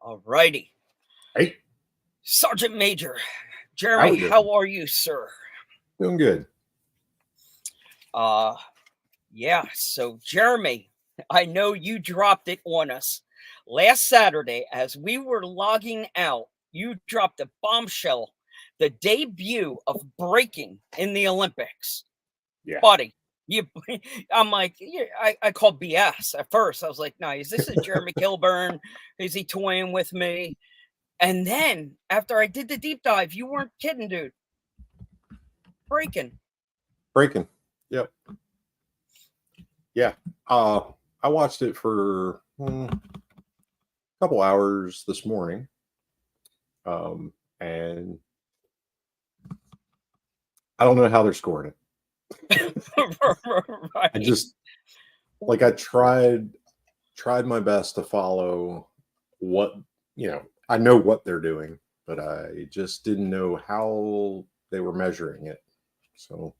All righty. Hey, Sergeant Major, how Jeremy, we doing? how are you, sir? Doing good. Uh, yeah. So, Jeremy, I know you dropped it on us last Saturday as we were logging out. You dropped a bombshell, the debut of breaking in the Olympics. Yeah. Buddy, you, I'm like, yeah, I called BS at first. I was like, no, is this a Jeremy Kilburn? Is he toying with me? And then after I did the deep dive, you weren't kidding, dude. Breaking. Breaking. Yep. Yeah. I watched it for a couple hours this morning. And I don't know how they're scoring it. Right. I just I tried my best to follow what I know what they're doing, but I just didn't know how they were measuring it. So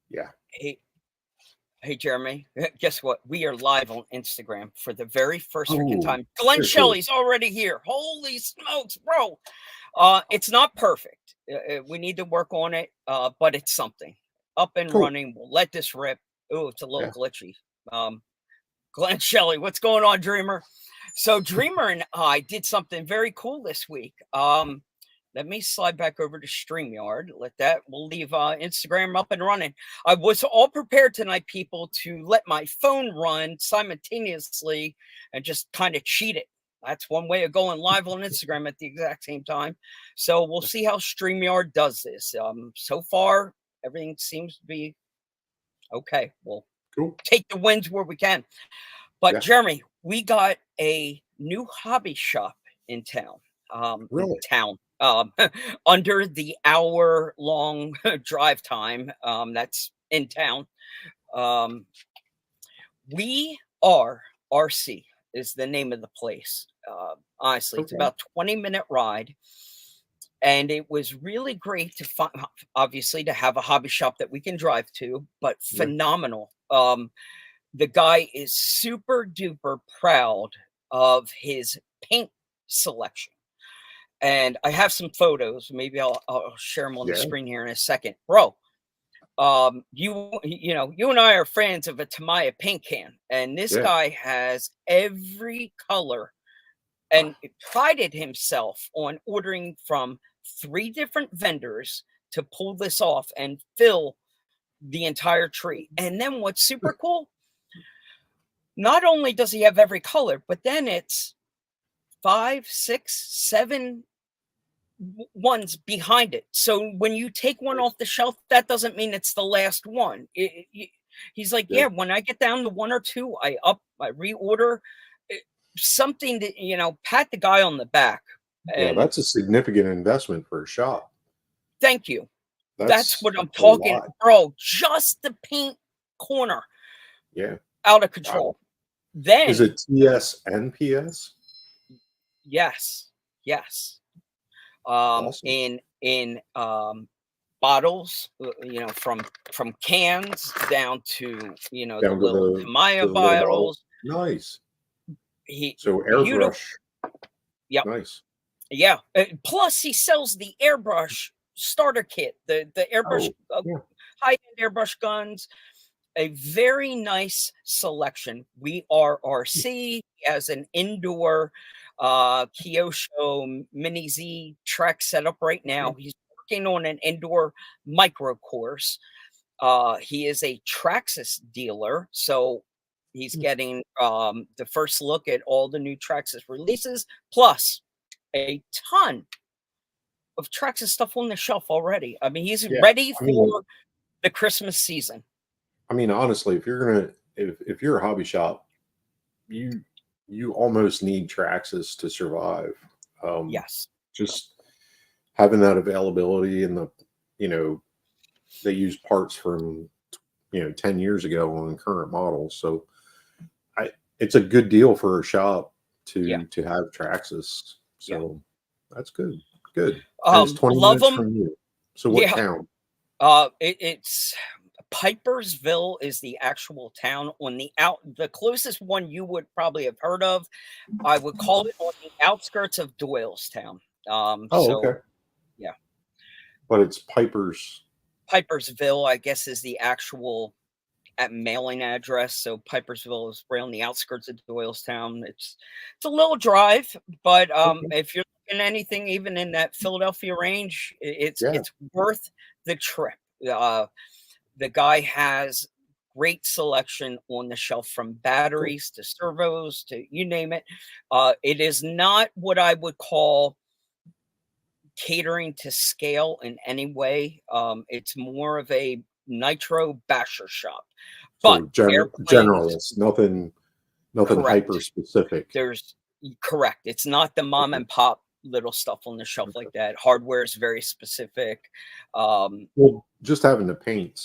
yeah. Hey, Jeremy, guess what? We are live on Instagram for the very first freaking Oh, time. Glenn very cool. Shelley's already here. Holy smokes, bro. It's not perfect. We need to work on it, but it's something. Up and Cool. running. We'll let this rip. Oh, it's a little Yeah. glitchy. Glenn Shelley, what's going on, Dreamer? So Dreamer and I did something very cool this week. Let me slide back over to StreamYard. We'll leave Instagram up and running. I was all prepared tonight, people, to let my phone run simultaneously and just kind of cheat it. That's one way of going live on Instagram at the exact same time. So we'll see how StreamYard does this. So far, everything seems to be okay. We'll Cool. take the wins where we can. But Yeah. Jeremy, we got a new hobby shop in town. Really? Under the hour-long drive time. That's in town. We are RC is the name of the place. Honestly, it's Okay. about 20-minute ride. And it was really great to find, obviously, to have a hobby shop that we can drive to, but Yeah. phenomenal. The guy is super duper proud of his paint selection. And I have some photos. Maybe I'll share them on the screen here in a second. Bro, you and I are fans of a Tamiya paint can. And this guy has every color and prided himself on ordering from 3 different vendors to pull this off and fill the entire tree. And then what's super cool, not only does he have every color, but then it's 5, 6, 7 ones behind it. So when you take one off the shelf, that doesn't mean it's the last one. He's like, yeah, when I get down to 1 or 2, I reorder. Something to, pat the guy on the back. And that's a significant investment for a shop. Thank you. That's what I'm talking, bro. Just the paint corner. Yeah. Out of control. Wow. Then is it TS and PS? Yes. Awesome. In bottles, from cans down to the little Tamiya bottles. Nice. So airbrush. Yeah. Nice. Yeah. Plus, he sells the airbrush starter kit, the airbrush high-end airbrush guns. A very nice selection. We are RC as an indoor Kyosho Mini Z track setup right now. He's working on an indoor micro course. He is a Traxxas dealer, so he's getting the first look at all the new Traxxas releases, plus a ton of Traxxas stuff on the shelf already. I mean, he's ready for the Christmas season. I mean, honestly, if you're a hobby shop, you almost need Traxxas to survive. Yes. Just having that availability and they use parts from 10 years ago on current models. So it's a good deal for a shop to have Traxxas. So that's good. Good. And it's 20 minutes from you. So what town? It's Pipersville is the actual town on the closest one you would probably have heard of. I would call it on the outskirts of Doylestown. Oh, So okay. yeah. But it's Pipersville, I guess, is the actual mailing address. So Pipersville is right on the outskirts of Doylestown. It's a little drive, but Okay. if you're looking at anything, even in that Philadelphia range, it's Yeah. worth the trip. The guy has great selection on the shelf, from batteries to servos to you name it. It is not what I would call catering to scale in any way. It's more of a nitro basher shop. But So airplanes, generalist, nothing correct. hyper specific. Correct. It's not the mom and pop little stuff on the shelf like that. Hardware is very specific. Well, just having the paint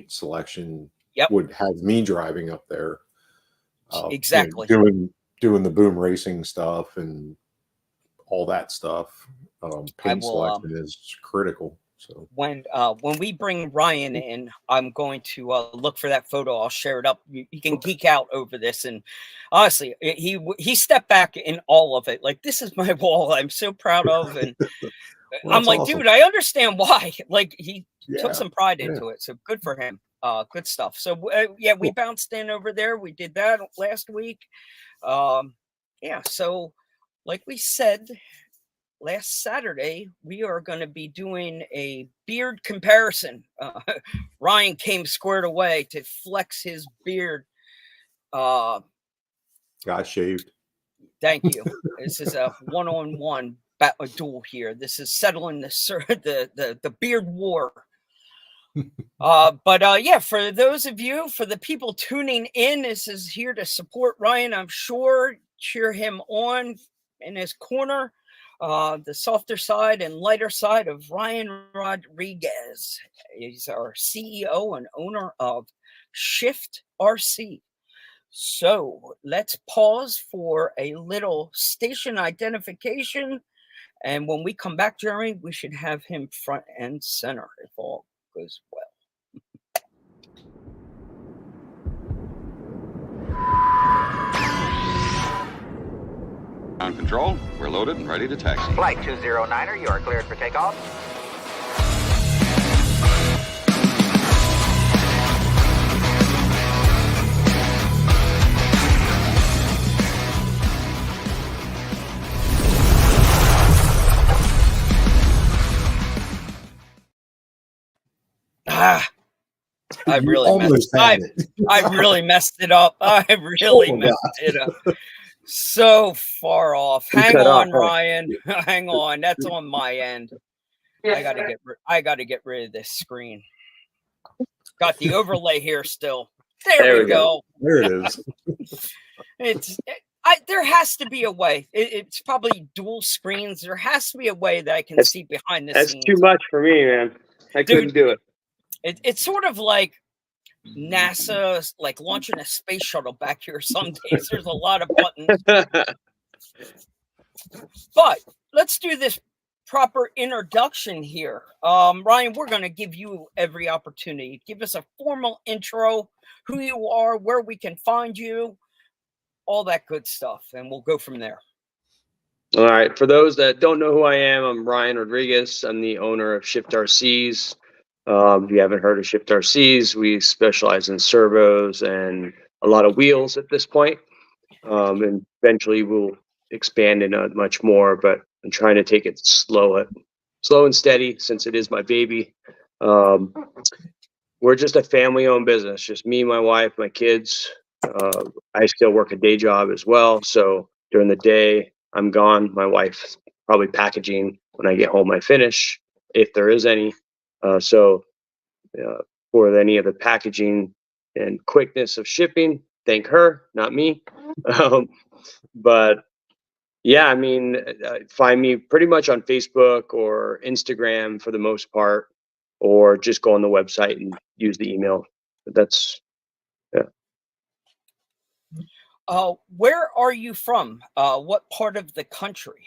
selection Yep. would have me driving up there. Exactly. Doing the boom racing stuff and all that stuff. Paint selection is critical. So when we bring Ryan in, I'm going to look for that photo. I'll share it up. You can geek out over this. And honestly, he stepped back in all of it. Like, this is my wall I'm so proud of. And well, I'm like, awesome. dude, I understand why. Like, he took Yeah, some pride into it. So good for him. Good stuff. So yeah, we bounced in over there. We did that last week. Yeah. So like we said, last Saturday, we are going to be doing a beard comparison. Ryan came squared away to flex his beard. Got shaved. Thank you. This is a one-on-one duel here. This is settling the beard war. But yeah, for those of you, for the people tuning in, this is here to support Ryan. I'm sure, cheer him on in his corner. The softer side and lighter side of Ryan Rodriguez. He's our CEO and owner of Shift RC. So let's pause for a little station identification. And when we come back, Jeremy, we should have him front and center if all goes well. Ground control, we're loaded and ready to taxi. Flight 209er, you are cleared for takeoff. I really messed it up. I really messed it up. So far off. Hang on, Ryan. Hang on. That's on my end. I gotta get rid of this screen. Got the overlay here still. There we go. There it is. There has to be a way. It's probably dual screens. There has to be a way that I can see behind the scenes. That's too much for me, man. I couldn't do it. It's sort of like NASA, like launching a space shuttle back here some days. There's a lot of buttons. But let's do this proper introduction here. Ryan, we're going to give you every opportunity. Give us a formal intro, who you are, where we can find you, all that good stuff, and we'll go from there. All right. For those that don't know who I am, I'm Ryan Rodriguez. I'm the owner of Shift RCs. If you haven't heard of Shift RCs, we specialize in servos and a lot of wheels at this point. And eventually we'll expand into much more, but I'm trying to take it slow and steady since it is my baby. We're just a family-owned business, just me, my wife, my kids. I still work a day job as well. So during the day, I'm gone. My wife's probably packaging. When I get home, I finish, if there is any. So for any of the packaging and quickness of shipping, thank her, not me. But yeah, I mean, find me pretty much on Facebook or Instagram for the most part, or just go on the website and use the email. But that's, yeah. Where are you from? What part of the country?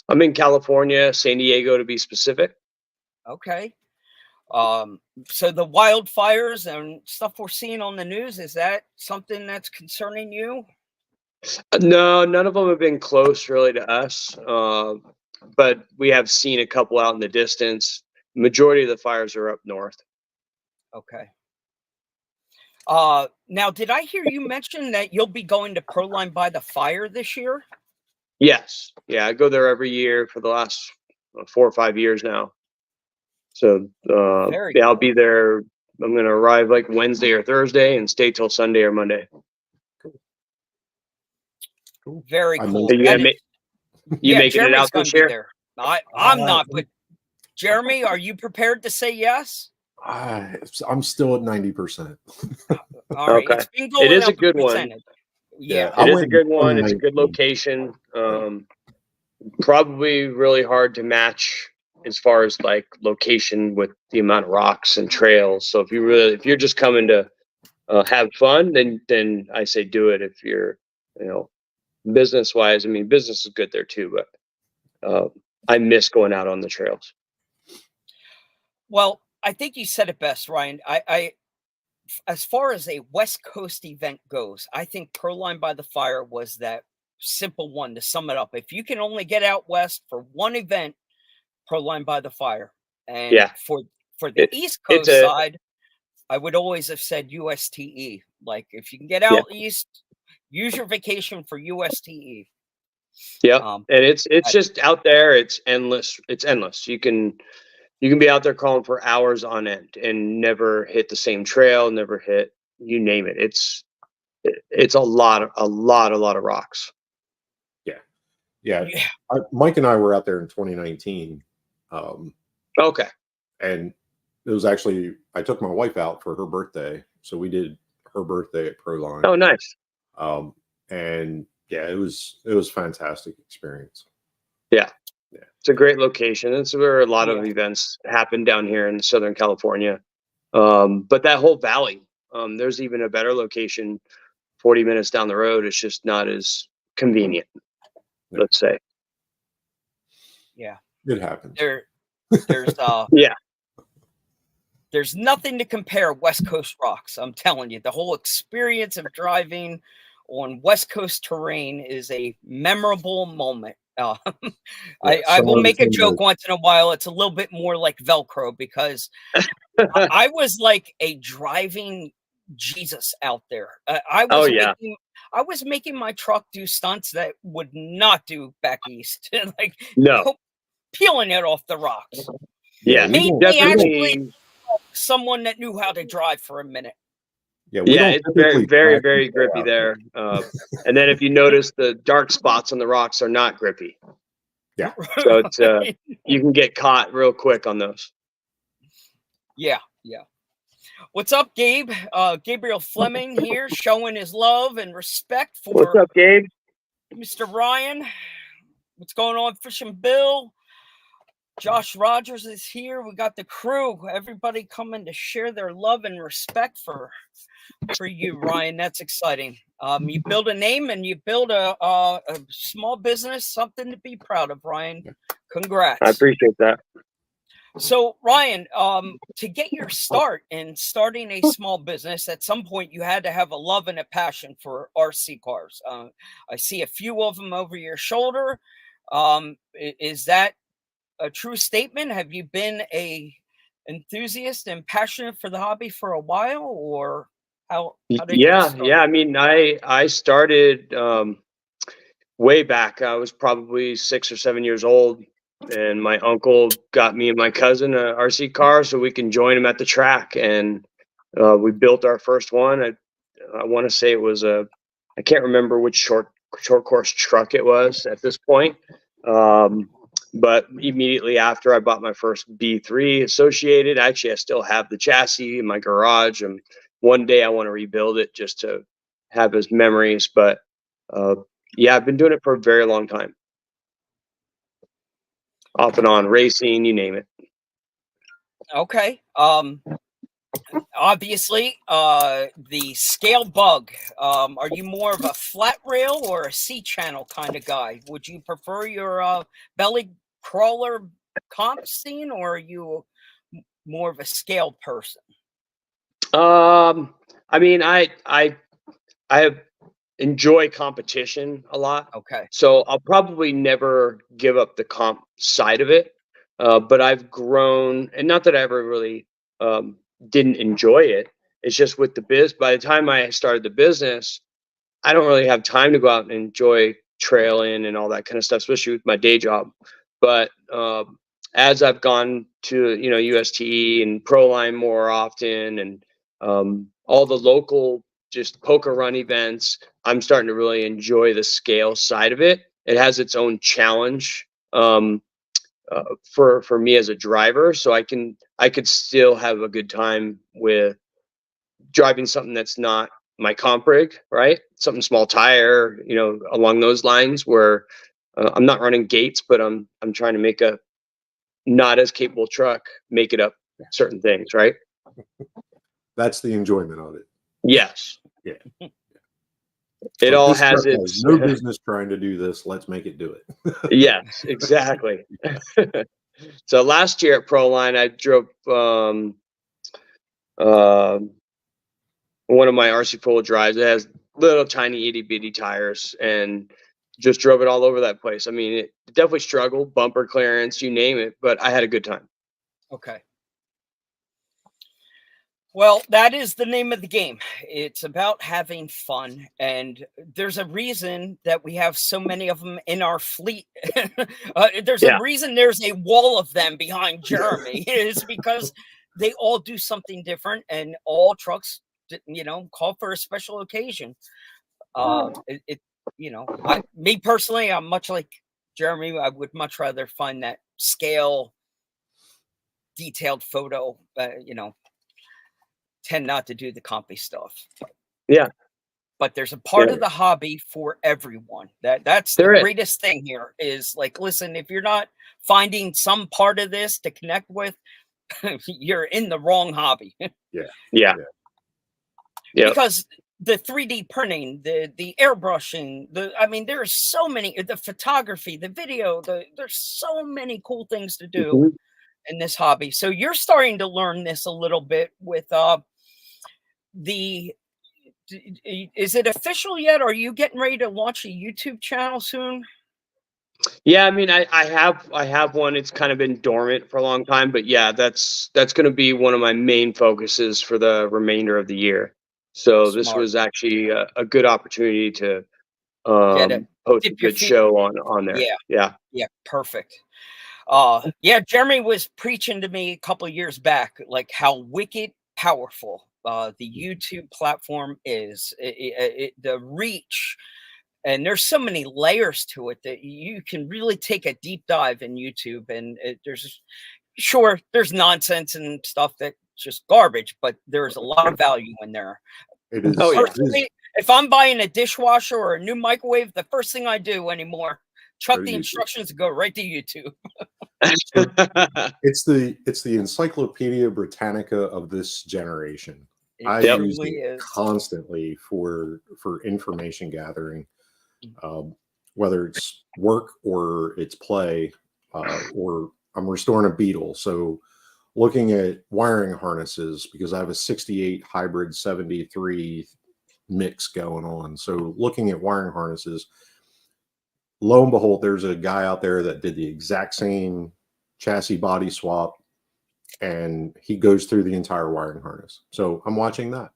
I'm in California, San Diego to be specific. Okay. So the wildfires and stuff we're seeing on the news, is that something that's concerning you? No, none of them have been close really to us, but we have seen a couple out in the distance. Majority of the fires are up north. Okay. Now, did I hear you mention that you'll be going to Proline by the Fire this year? Yes, yeah, I go there every year for the last 4 or 5 years now. So Very yeah, I'll cool. be there. I'm gonna arrive like Wednesday or Thursday and stay till Sunday or Monday. Cool. Very I cool. mean, Are you That gonna is- you yeah, making it Jeremy's out going this to be year? there. I'm Uh, not, but Jeremy, are you prepared to say yes? I'm still at 90%. All right. Okay. It's been going It is a up good one. percentage. Yeah. I It is a went in good one. It's a good 2019. location. Probably really hard to match as far as like location with the amount of rocks and trails. So if you're just coming to have fun, then I say do it. If you're, business wise, I mean, business is good there too, but I miss going out on the trails. Well, I think you said it best, Ryan. I as far as a West Coast event goes, I think Proline by the Fire was that simple one to sum it up. If you can only get out west for one event, Proline by the Fire. And Yeah. for the It- East it's Coast a- side, I would always have said USTE. Like if you can get Yeah. out east, use your vacation for USTE. Yeah. Um, And it's I- just out there. It's endless. It's endless. You can be out there calling for hours on end and never hit the same trail, never hit, you name it. It's a lot of rocks. Yeah. yeah. Mike and I were out there in 2019. Okay. And it was actually, I took my wife out for her birthday. So we did her birthday at Proline. Oh, nice. And yeah, it was a fantastic experience. It's a great location. It's where a lot of Yeah. events happen down here in Southern California. But that whole valley, there's even a better location 40 minutes down the road. It's just not as convenient, Yeah. let's say. Yeah. It happens. There's Yeah. there's nothing to compare West Coast rocks. I'm telling you, the whole experience of driving on West Coast terrain is a memorable moment. I will make a joke once in a while. It's a little bit more like Velcro because I was like a driving Jesus out there. I was making my truck do stunts that would not do back east, like No. peeling it off the rocks. Yeah. Me Definitely. Someone that knew how to drive for a minute. Yeah, It's very, very, very grippy there. And then if you notice, the dark spots on the rocks are not grippy. Yeah. So it's you can get caught real quick on those. Yeah. What's up, Gabe? Gabriel Fleming here, showing his love and respect for What's up, Gabe? Mr. Ryan. What's going on, Fishing Bill? Josh Rogers is here. We got the crew. Everybody coming to share their love and respect for you, Ryan. That's exciting. You build a name and you build a small business, something to be proud of, Ryan. Congrats. I appreciate that. So, Ryan, to get your start in starting a small business, at some point you had to have a love and a passion for RC cars. I see a few of them over your shoulder. Is that a true statement? Have you been a enthusiast and passionate for the hobby for a while, or how did you get started? I mean, I started way back. I was probably 6 or 7 years old, and my uncle got me and my cousin a RC car so we can join him at the track, and we built our first one. I want to say it was I can't remember which short course truck it was at this point. But immediately after, I bought my first B3 Associated. Actually, I still have the chassis in my garage, and one day I want to rebuild it just to have as memories. But I've been doing it for a very long time, off and on, racing, you name it. Okay. Obviously, the scale bug. Are you more of a flat rail or a C-channel kind of guy? Would you prefer your belly crawler comp scene, or are you more of a scale person? I mean, I enjoy competition a lot, Okay. so I'll probably never give up the comp side of it. But I've grown, and not that I ever really didn't enjoy it. It's just with the biz. By the time I started the business, I don't really have time to go out and enjoy trailing and all that kind of stuff, especially with my day job. But as I've gone to USTE and Proline more often, and all the local just poker run events, I'm starting to really enjoy the scale side of it. It has its own challenge for me as a driver, so I could still have a good time with driving something that's not my comp rig, right? Something small tire, along those lines, where I'm not running gates, but I'm trying to make a not as capable truck make it up certain things, right? That's the enjoyment of it. Yes. Yeah. It Like, all this has truck its no business trying to do this. Let's make it do it. yes, exactly. So last year at Proline, I drove one of my RC four-wheel drives. It has little tiny itty bitty tires, and just drove it all over that place. I mean, it definitely struggled, bumper clearance, you name it, but I had a good time. Okay. Well, that is the name of the game. It's about having fun, and there's a reason that we have so many of them in our fleet. There's Yeah. a reason there's a wall of them behind Jeremy. It's because they all do something different, and all trucks, call for a special occasion. Me personally, I'm much like Jeremy. I would much rather find that scale, detailed photo. Tend not to do the compy stuff. Yeah. But there's a part Yeah. of the hobby for everyone. That's There the is. greatest thing here is, like, listen, if you're not finding some part of this to connect with, you're in the wrong hobby. Yeah. Yeah. Because the 3D printing, the airbrushing, there's so many, the photography, the video, there's so many cool things to do Mhm. in this hobby. So you're starting to learn this a little bit with is it official yet? Are you getting ready to launch a YouTube channel soon? Yeah, I mean, I have one. It's kind of been dormant for a long time, but yeah, that's going to be one of my main focuses for the remainder of the year. So this Smart. was actually a good opportunity to Get it. post a Dip your good feet. show on there. Yeah. Yeah, perfect. Jeremy was preaching to me a couple of years back, like how wicked powerful the YouTube platform is. The reach, and there's so many layers to it that you can really take a deep dive in YouTube. And there's nonsense and stuff that's just garbage, but there's a lot of value in there. It is. Oh, yeah. Personally, if I'm buying a dishwasher or a new microwave, the first thing I do anymore, chuck Go to the YouTube. instructions and go right to YouTube. It's the Encyclopedia Britannica of this generation. I It use truly it is. constantly for information gathering, whether it's work or it's play, or I'm restoring a Beetle. So looking at wiring harnesses, because I have a 68 hybrid 73 mix going on. So looking at wiring harnesses, lo and behold, there's a guy out there that did the exact same chassis body swap, and he goes through the entire wiring harness. So I'm watching that.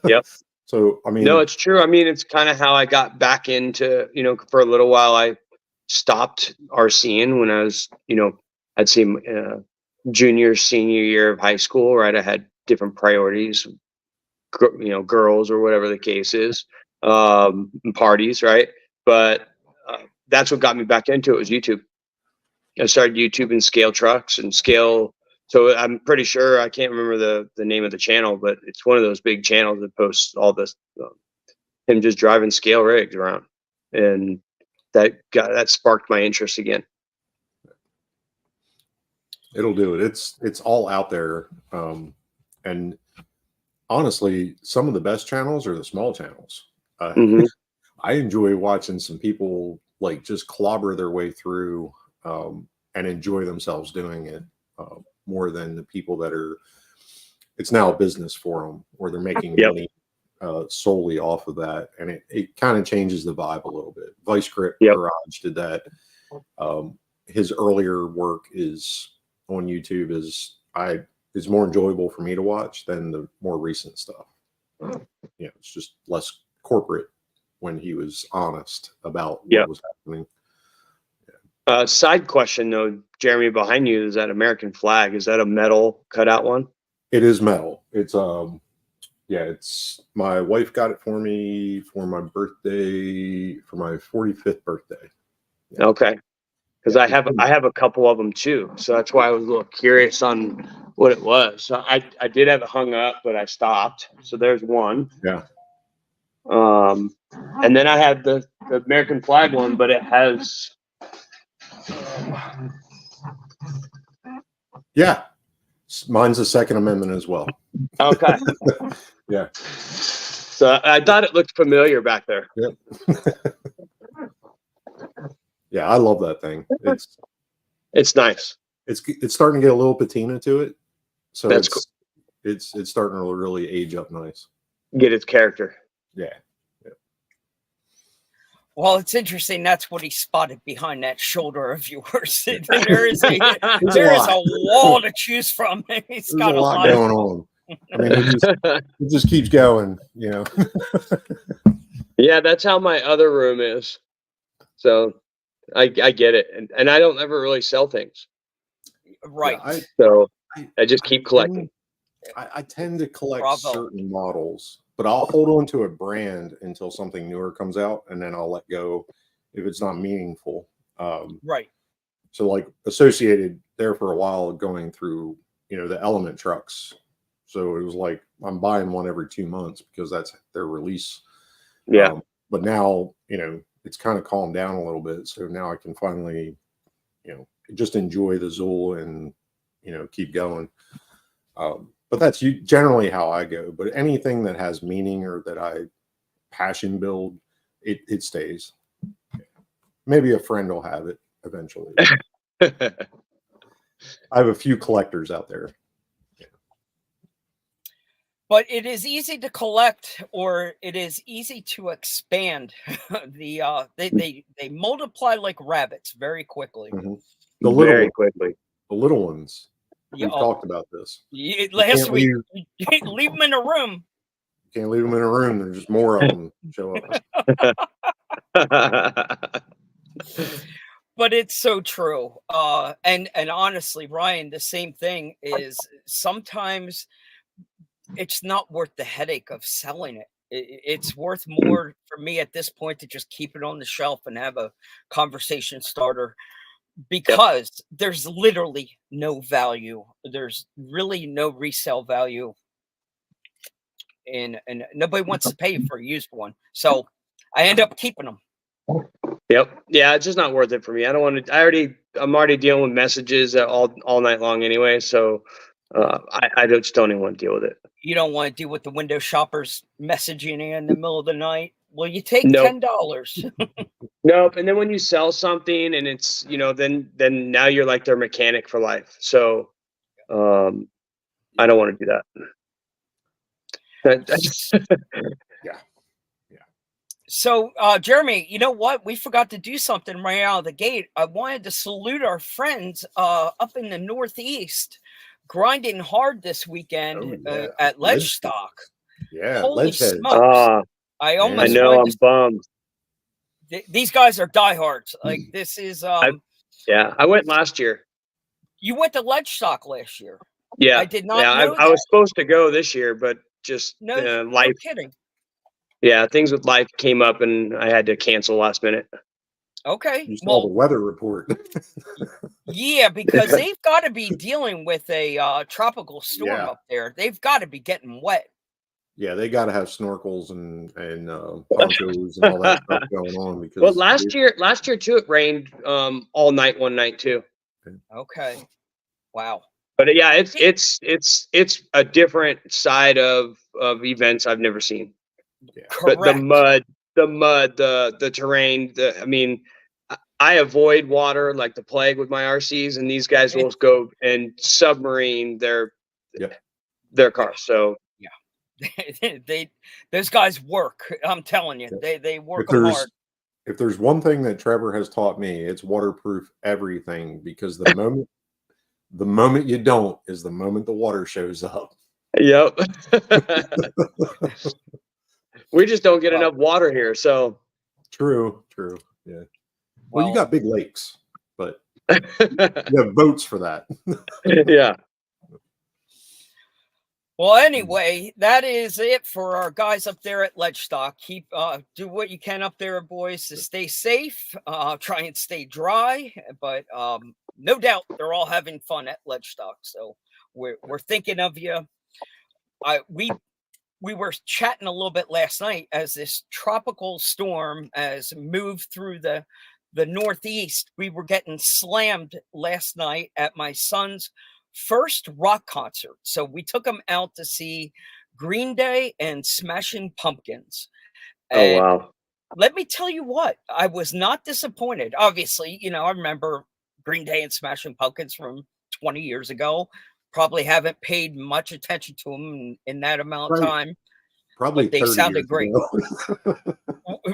Yep. So, I mean, No, it's true. I mean, it's kind of how I got back into, for a little while, I stopped RCing when I was, I'd say junior, senior year of high school, right? I had different priorities, girls or whatever the case is, parties, right? But that's what got me back into it was YouTube. I started YouTube and scale trucks and scale. So I'm pretty sure, I can't remember the name of the channel, but it's one of those big channels that posts all this, him just driving scale rigs around, and that sparked my interest again. it'll do it. It's all out there. And honestly, some of the best channels are the small channels. Mhm. I enjoy watching some people like just clobber their way through, and enjoy themselves doing it, more than the people that are. It's now a business for them, or they're making Yep. money solely off of that, and it kind of changes the vibe a little bit. Vice Grip Yep. Garage did that. His earlier work is on YouTube is more enjoyable for me to watch than the more recent stuff. It's just less corporate when he was honest about what Yep. was happening. Side question though, Jeremy, behind you is that American flag. Is that a metal cutout one? It is metal. It's it's my wife got it for me for my birthday, for my 45th birthday. Yeah. Okay. Because I have a couple of them too, so that's why I was a little curious on what it was. So I did have it hung up, but I stopped. So there's one. Yeah. And then I had the American flag one, but it has. Yeah. Mine's the Second Amendment as well. Okay. Yeah. So I thought it looked familiar back there. Yep. Yeah, I love that thing. It's nice. It's starting to get a little patina to it, so That's it's starting to really age up nice. Get its character. Yeah. Well, it's interesting. That's what he spotted behind that shoulder of yours. There is a wall to choose from. He's There's got a lot going on. I mean, it just keeps going, you know. Yeah, that's how my other room is. So I get it, and I don't ever really sell things, Right. Yeah, so I just keep collecting. I tend to collect Bravo. certain models, but I'll hold on to a brand until something newer comes out, and then I'll let go if it's not meaningful. Right. So, like Associated, there for a while, going through the Element trucks. So it was like I'm buying one every 2 months because that's their release. Yeah. But now it's kind of calmed down a little bit, so now I can finally just enjoy the Zool and keep going. But that's generally how I go. But anything that has meaning or that I passion build, it stays. Maybe a friend will have it eventually. I have a few collectors out there. But it is easy to collect, or it is easy to expand. They multiply like rabbits very quickly. Mhm. The little Very ones, quickly. the little ones. Yeah, We've talked about this. last can't week, leave them in a room. You can't leave them in a room. There's just more of them show up. But it's so true. And honestly, Ryan, the same thing is sometimes it's not worth the headache of selling it. It's worth more for me at this point to just keep it on the shelf and have a conversation starter, because there's literally no value. There's really no resale value, and nobody wants to pay for a used one. So I end up keeping them. Yep. Yeah, it's just not worth it for me. I don't want to. I'm already dealing with messages all night long anyway. So I just don't even want to deal with it. You don't want to deal with the window shoppers messaging you in the middle of the night. Will you take Nope. $10? Nope. And then when you sell something and it's, then now you're like their mechanic for life. So I don't want to do that. So, Jeremy, you know what? We forgot to do something right out of the gate. I wanted to salute our friends up in the Northeast, grinding hard this weekend at Ledge Stock. Yeah, Holy Ledgehead. smokes. I I almost know. wanted I'm bummed. these guys are diehards. Like, this is Yeah, I went last year. you went to Ledge Stock last year. Yeah, I did not Yeah, know I was supposed to go this year, but just No life. kidding. Yeah, things with life came up, and I had to cancel last minute. Okay. You saw the Well, weather report. yeah, because they've got to be dealing with a tropical storm Yeah. up there. They've got to be getting wet. Yeah, they got to have snorkels and ponchos and all that stuff going on because. Well, last year too, it rained all night, one night too. Okay. Wow. But yeah, it's a different side of events I've never seen. Yeah. Correct. The mud, the terrain. I avoid water like the plague with my RCs, and these guys will go and submarine their cars. So those guys work. I'm telling you, they work hard. If there's one thing that Trevor has taught me, it's waterproof everything, because the moment you don't is the moment the water shows up. Yep. We just don't get enough water here, so true. Yeah. Well, you got big lakes, but you have boats for that. Yeah. Well, anyway, that is it for our guys up there at Ledgestock. Keep do what you can up there, boys, to stay safe. Try and stay dry, but no doubt they're all having fun at Ledgestock. So we're thinking of you. We were chatting a little bit last night as this tropical storm has moved through the Northeast. We were getting slammed last night at my son's first rock concert. So we took him out to see Green Day and Smashing Pumpkins. And oh, wow. let me tell you what, I was not disappointed. Obviously, I remember Green Day and Smashing Pumpkins from 20 years ago. Probably haven't paid much attention to them in that amount of time. Probably they sounded great. Ago.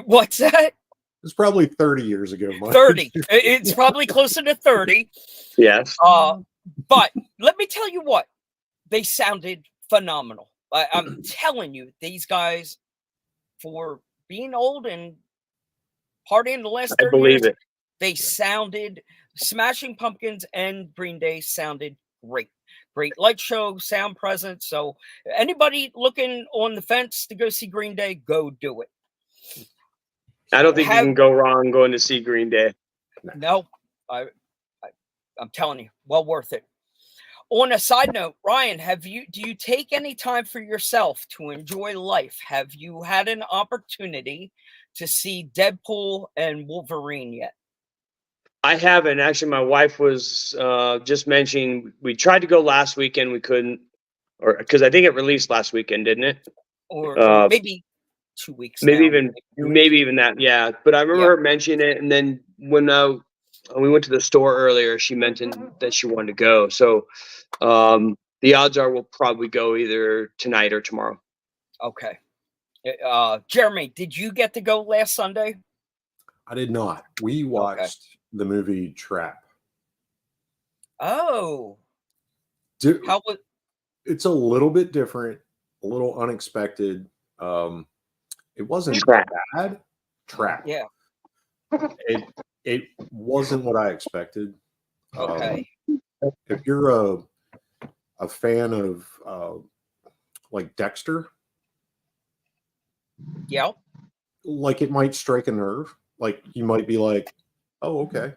What's that? It's probably 30 years ago. Mike. 30. It's probably closer to 30. Yes. But let me tell you what, they sounded phenomenal. I'm telling you, these guys, for being old and partying the last 30 years, they sounded, Smashing Pumpkins and Green Day sounded great. Great light show, sound presence. So anybody looking on the fence to go see Green Day, go do it. I don't think you can go wrong going to see Green Day. No, I'm telling you, well worth it. On a side note, Ryan, do you take any time for yourself to enjoy life? Have you had an opportunity to see Deadpool and Wolverine yet? I haven't. Actually, my wife was just mentioning we tried to go last weekend. We couldn't, or because I think it released last weekend, didn't it? Or maybe 2 weeks. Maybe even that. Yeah. But I remember her mentioning it. And then when we went to the store earlier, she mentioned that she wanted to go. So the odds are we'll probably go either tonight or tomorrow. Okay. Jeremy, did you get to go last Sunday? I did not. We watched the movie Trap. Oh. How was? It's a little bit different, a little unexpected. It wasn't bad. Trap. Yeah. It wasn't what I expected. Okay. If you're a fan of like Dexter, yeah, like it might strike a nerve. Like you might be like, oh, okay,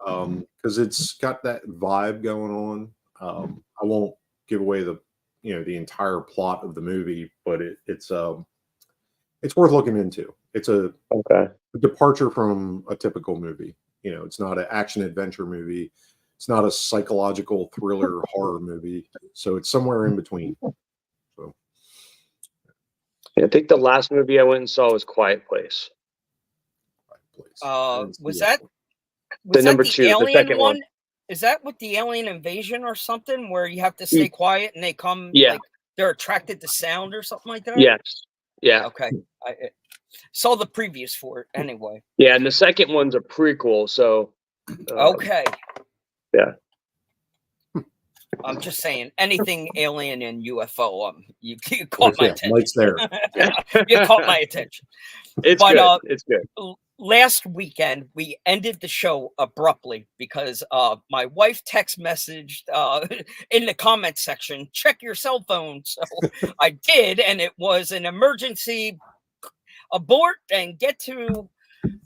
because it's got that vibe going on. I won't give away the entire plot of the movie, but it's worth looking into. It's a departure from a typical movie. It's not an action adventure movie. It's not a psychological thriller horror movie. So it's somewhere in between. So I think the last movie I went and saw was Quiet Place. Was that the number 2, the second one? Is that with the alien invasion or something where you have to stay quiet and they come? Yeah. Like they're attracted to sound or something like that? Yes. Yeah. Okay. I saw the previews for it anyway. Yeah, and the second one's a prequel, so okay. Yeah. I'm just saying, anything alien and UFO, you caught my attention. Mike's there. You caught my attention. It's good. It's good. Last weekend, we ended the show abruptly because my wife text messaged in the comment section, check your cell phone. So I did, and it was an emergency abort and get to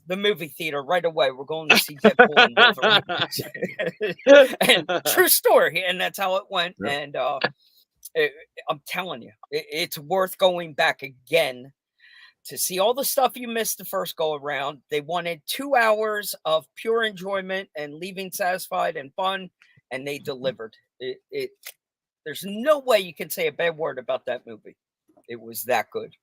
the movie theater right away. We're going to see Deadpool and Wolverine. And true story, and that's how it went. Yeah. And I'm telling you, it's worth going back again to see all the stuff you missed the first go around. They wanted 2 hours of pure enjoyment and leaving satisfied and fun, and they delivered. There's no way you can say a bad word about that movie. It was that good.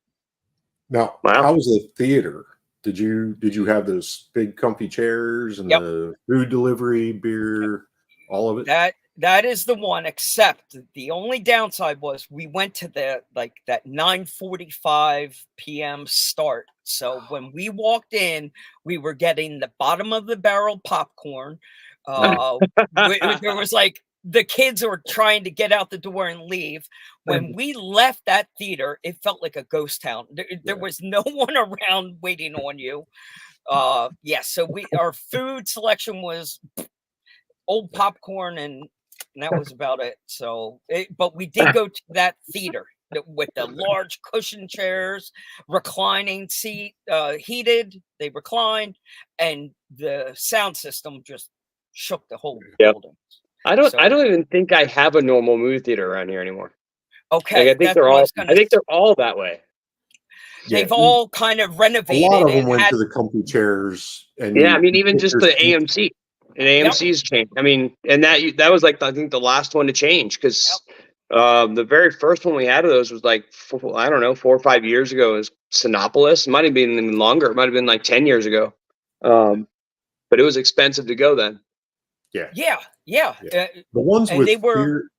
Now, how was the theater? Did you have those big comfy chairs and Yep. the food delivery, beer, all of it? That is the one, except the only downside was we went to that 9:45 p.m. start. So when we walked in, we were getting the bottom of the barrel popcorn. There was like the kids were trying to get out the door and leave. When we left that theater, it felt like a ghost town. There was no one around waiting on you. So our food selection was old popcorn and that was about it. So, but we did go to that theater with the large cushion chairs, reclining seat, heated. They reclined, and the sound system just shook the whole building. I don't even think I have a normal movie theater around here anymore. Okay, I think they're all that way. They've all kind of renovated. A lot of them went to the comfy chairs, and I mean, even just the AMC. And AMC's changed. I mean, and that was like I think the last one to change because the very first one we had of those was like 4 or 5 years ago. It was Cinépolis. It might have been even longer. It might have been like 10 years ago. But it was expensive to go then. Yeah. The ones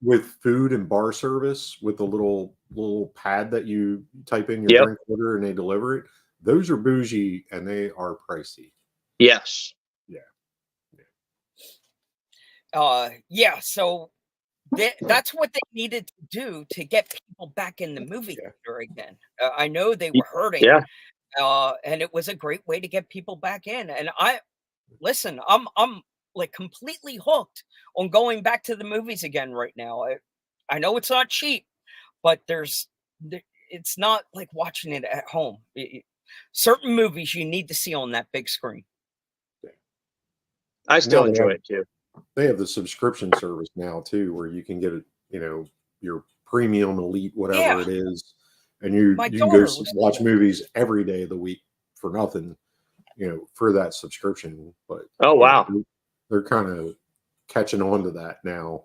with food and bar service with the little pad that you type in your drink order and they deliver it. Those are bougie and they are pricey. Yes. So that's what they needed to do to get people back in the movie theater again. I know they were hurting, and it was a great way to get people back in. And I'm like completely hooked on going back to the movies again right now. I know it's not cheap, but it's not like watching it at home. Certain movies you need to see on that big screen. I still enjoy it too. They have the subscription service now too, where you can get it, your premium elite, whatever it is, and you can go watch movies every day of the week for nothing, for that subscription. But they're kind of catching on to that now.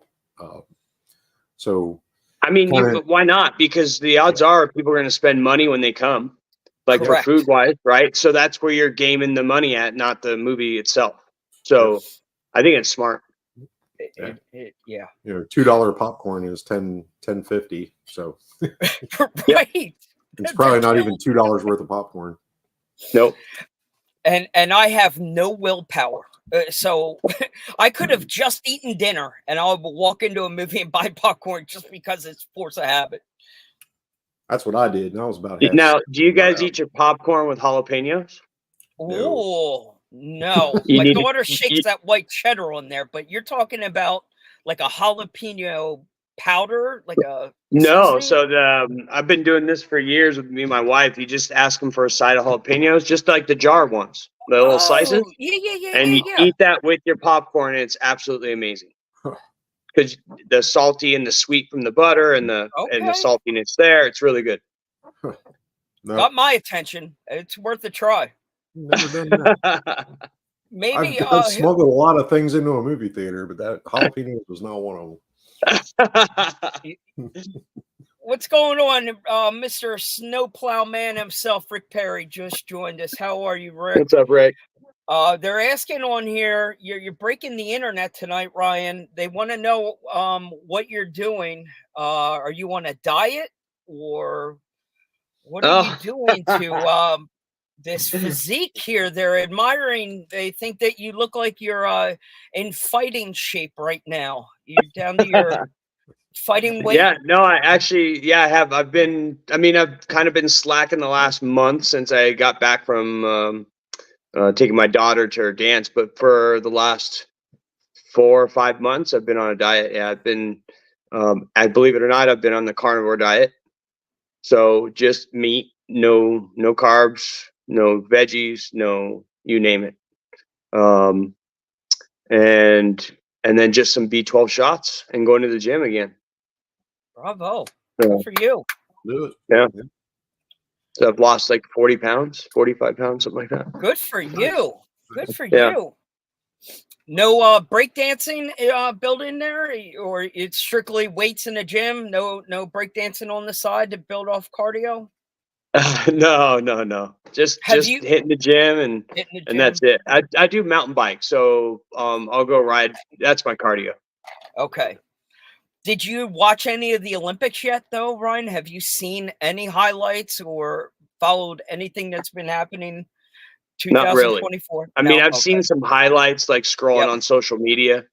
So I mean, why not? Because the odds are people are going to spend money when they come, like for food wise, right? So that's where you're gaming the money at, not the movie itself. So I think it's smart. $2 popcorn is $10.50. So right. It's probably not even $2 worth of popcorn. Nope. And I have no willpower. So I could have just eaten dinner and I would walk into a movie and buy popcorn just because it's force of habit. That's what I did. And I was about now. Do you guys eat your popcorn with jalapenos? Oh, no. My daughter shakes that white cheddar on there, but you're talking about like a jalapeno powder, like a no. seasoning? So I've been doing this for years with me and my wife. You just ask them for a side of jalapenos, just like the jar ones, the little slices. And you eat that with your popcorn, and it's absolutely amazing. Because the salty and the sweet from the butter and the saltiness there, it's really good. No. Got my attention. It's worth a try. Never done that. Maybe I've smuggled a lot of things into a movie theater, but that jalapeno was not one of them. What's going on? Mr. Snowplow Man himself, Rick Perry, just joined us. How are you, Rick? What's up, Rick? They're asking on here, you're breaking the internet tonight, Ryan. They want to know what you're doing. Are you on a diet or what are you doing to this physique here? They're admiring. They think that you look like you're in fighting shape right now. You're down to your fighting weight. Yeah, no, I have. I've kind of been slacking the last month since I got back from taking my daughter to her dance, but for the last 4 or 5 months, I've been on a diet. Yeah, I've been, I believe it or not, I've been on the carnivore diet. So just meat, no carbs, no veggies, no, you name it. And then just some B12 shots and going to the gym again. Bravo. Good for you. Do it. Yeah. So I've lost like 40 pounds, 45 pounds, something like that. Good for you. Good for you. No breakdancing built in there, or it's strictly weights in the gym? No breakdancing on the side to build off cardio? No. Just Have you hitting the gym and hit in the and that's gym? it. I do mountain bike, so I'll go ride. That's my cardio. Okay. Did you watch any of the Olympics yet, though, Ryan? Have you seen any highlights or followed anything that's been happening Not really. 2024? I mean, No? I've Okay. seen some highlights like scrolling Yep. on social media,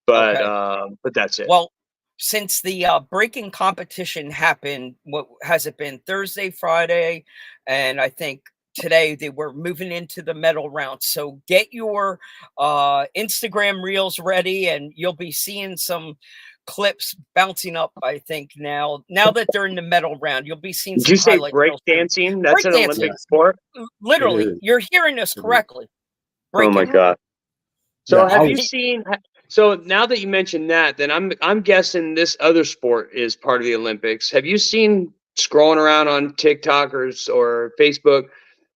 but Okay. that's it. Well, since the breaking competition happened, what has it been? Thursday, Friday, and I think today they were moving into the medal round. So get your Instagram reels ready, and you'll be seeing some clips bouncing up. I think now that they're in the medal round, you'll be seeing Did some you say highlight break reels soon. dancing? That's an Breakdancing. Olympic Yeah, sport. Literally, is. you're hearing this It is. correctly. Oh my Breaking. god! So Yeah, I have you was- seen? So now that you mentioned that, then I'm guessing this other sport is part of the Olympics. Have you seen scrolling around on TikTok or Facebook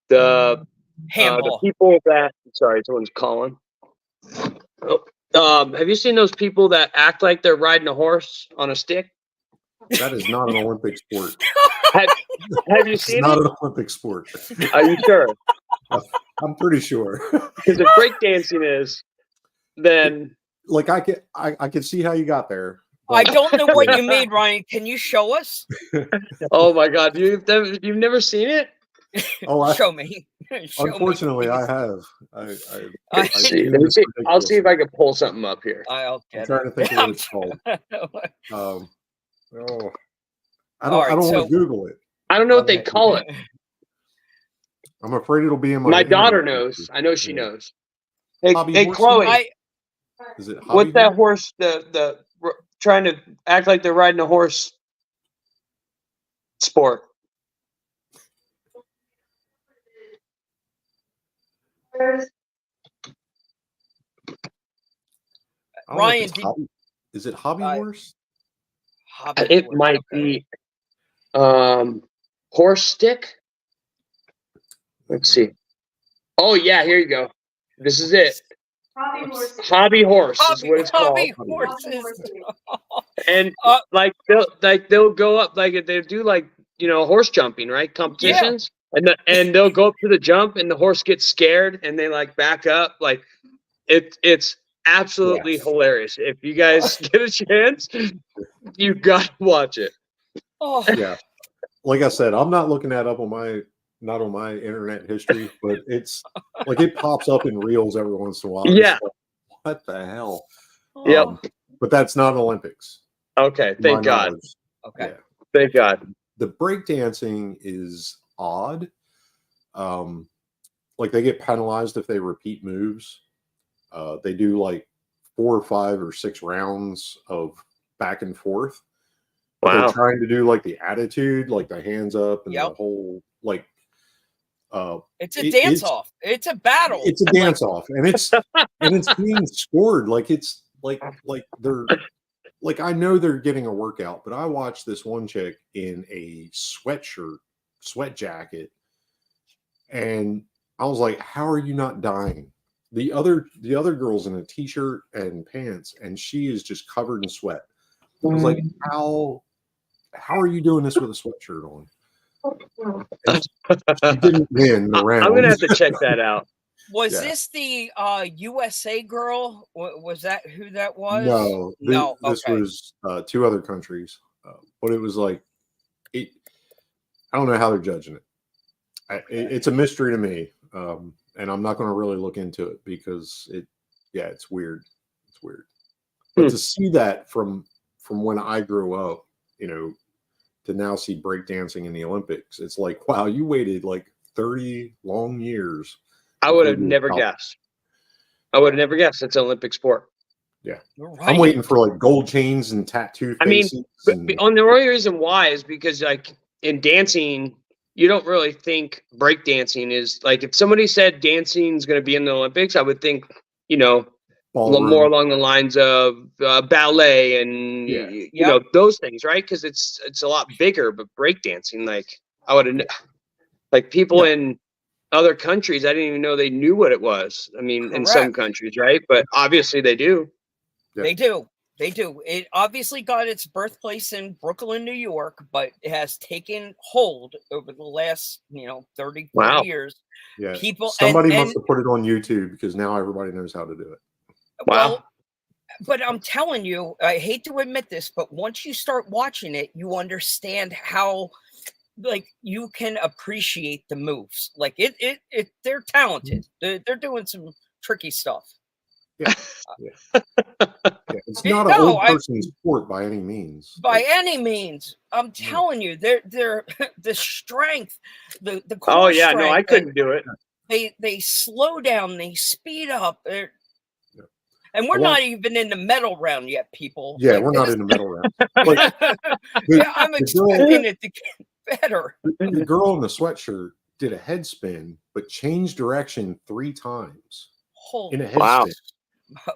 the Handball. people that? Sorry, someone's calling. Have you seen those people that act like they're riding a horse on a stick? That is not an Olympic sport. Have you It's seen not it? an Olympic sport. Are you sure? I'm pretty sure. Because if breakdancing is, then Like I can see how you got there. I but- don't know what you mean, Ryan. Can you show us? oh my god, you've never seen it? Oh, Show me. Show me, unfortunately, I please. have. I I've See, seen let me this see. I'll see if ridiculous- I can pull something up here. I'll I'm get trying it. to think of what it's called. I All right, don't so- want to Google it. I don't know what they call it. I'm afraid it'll be in My daughter internet knows. history. I know she Yeah. knows. Hey, Hobby hey, horse Chloe, I Is it what's hobby that horse? horse? The trying to act like they're riding a horse sport. I don't know if Ryan, it's did- hobby- is it hobby I- horse? Hobby It horse, might okay. be horse stick. Let's see. Oh yeah, here you go. This is it. Hobby horse is what it's called. Hobby horses. And Uh, they'll go up like they do like horse jumping, right? Competitions. And they'll go up to the jump and the horse gets scared and they like back up. Like it's absolutely Yes. hilarious. If you guys get a chance, you gotta watch it. Oh, Yeah. Like I said, I'm not looking that up on not on my internet history, but it's like it pops up in reels every once in a while. Yeah. It's like, what the hell? Yep. But that's not Olympics. Okay, to thank my God. knowledge. okay. Yeah. Thank God. The breakdancing is odd. Like they get penalized if they repeat moves. They do like 4 or 5 or 6 rounds of back and forth. But Wow. they're trying to do like the attitude, like the hands up and the Yep. whole like It's a It- dance it's- off. It's a battle. it's a dance off, and it's being scored like it's like they're like I know they're getting a workout, but I watched this one chick in a sweatshirt, sweat jacket, and I was like, "How are you not dying?" The other girl's in a t-shirt and pants, and she is just covered in sweat. I was like, "How are you doing this with a sweatshirt on?" She didn't win the round. I'm gonna have to check that out. Was Yeah. this the USA girl? Was that who that was? No, No, this okay. was 2 other countries, but it was like it. I don't know how they're judging it. It's a mystery to me, and I'm not going to really look into it because it's weird. It's weird. But to see that from when I grew up, to now see breakdancing in the Olympics, it's like, wow, you waited like 30 long years. I would have before you never felt- guessed. I would have never guessed it's an Olympic sport. Right. I'm waiting for like gold chains and tattoo I mean, faces. But and- on the only reason why is because like in dancing, you don't really think breakdancing is like if somebody said dancing is going to be in the Olympics, I would think ballroom. more along the lines of ballet and Yeah. you know those things, right? Because it's a lot bigger. But breakdancing, like I would have like people in other countries, I didn't even know they knew what it was. I mean, in some Correct. countries, right? But obviously they do. They do. They do. It obviously got its birthplace in Brooklyn, New York, but it has taken hold over the last, 30, 40 Wow. years. Yeah. People Somebody and, must have put it on YouTube because now everybody knows how to do it. well, Wow. but I'm telling you, I hate to admit this, but once you start watching it, you understand how like you can appreciate the moves. Like they're talented. They're doing some tricky stuff. Yeah. It's not an No, old person's sport by any means. By any means, I'm telling you, they're the strength, the core Oh yeah, no, I strength, couldn't do it. They slow down, they speed up, and we're I want- not even in the medal round yet, people. Yeah, Like, we're not in the middle round. Like, yeah, I'm the girl- expecting it to get better. The girl in the sweatshirt did a head spin, but changed direction 3 times in a head Wow. spin.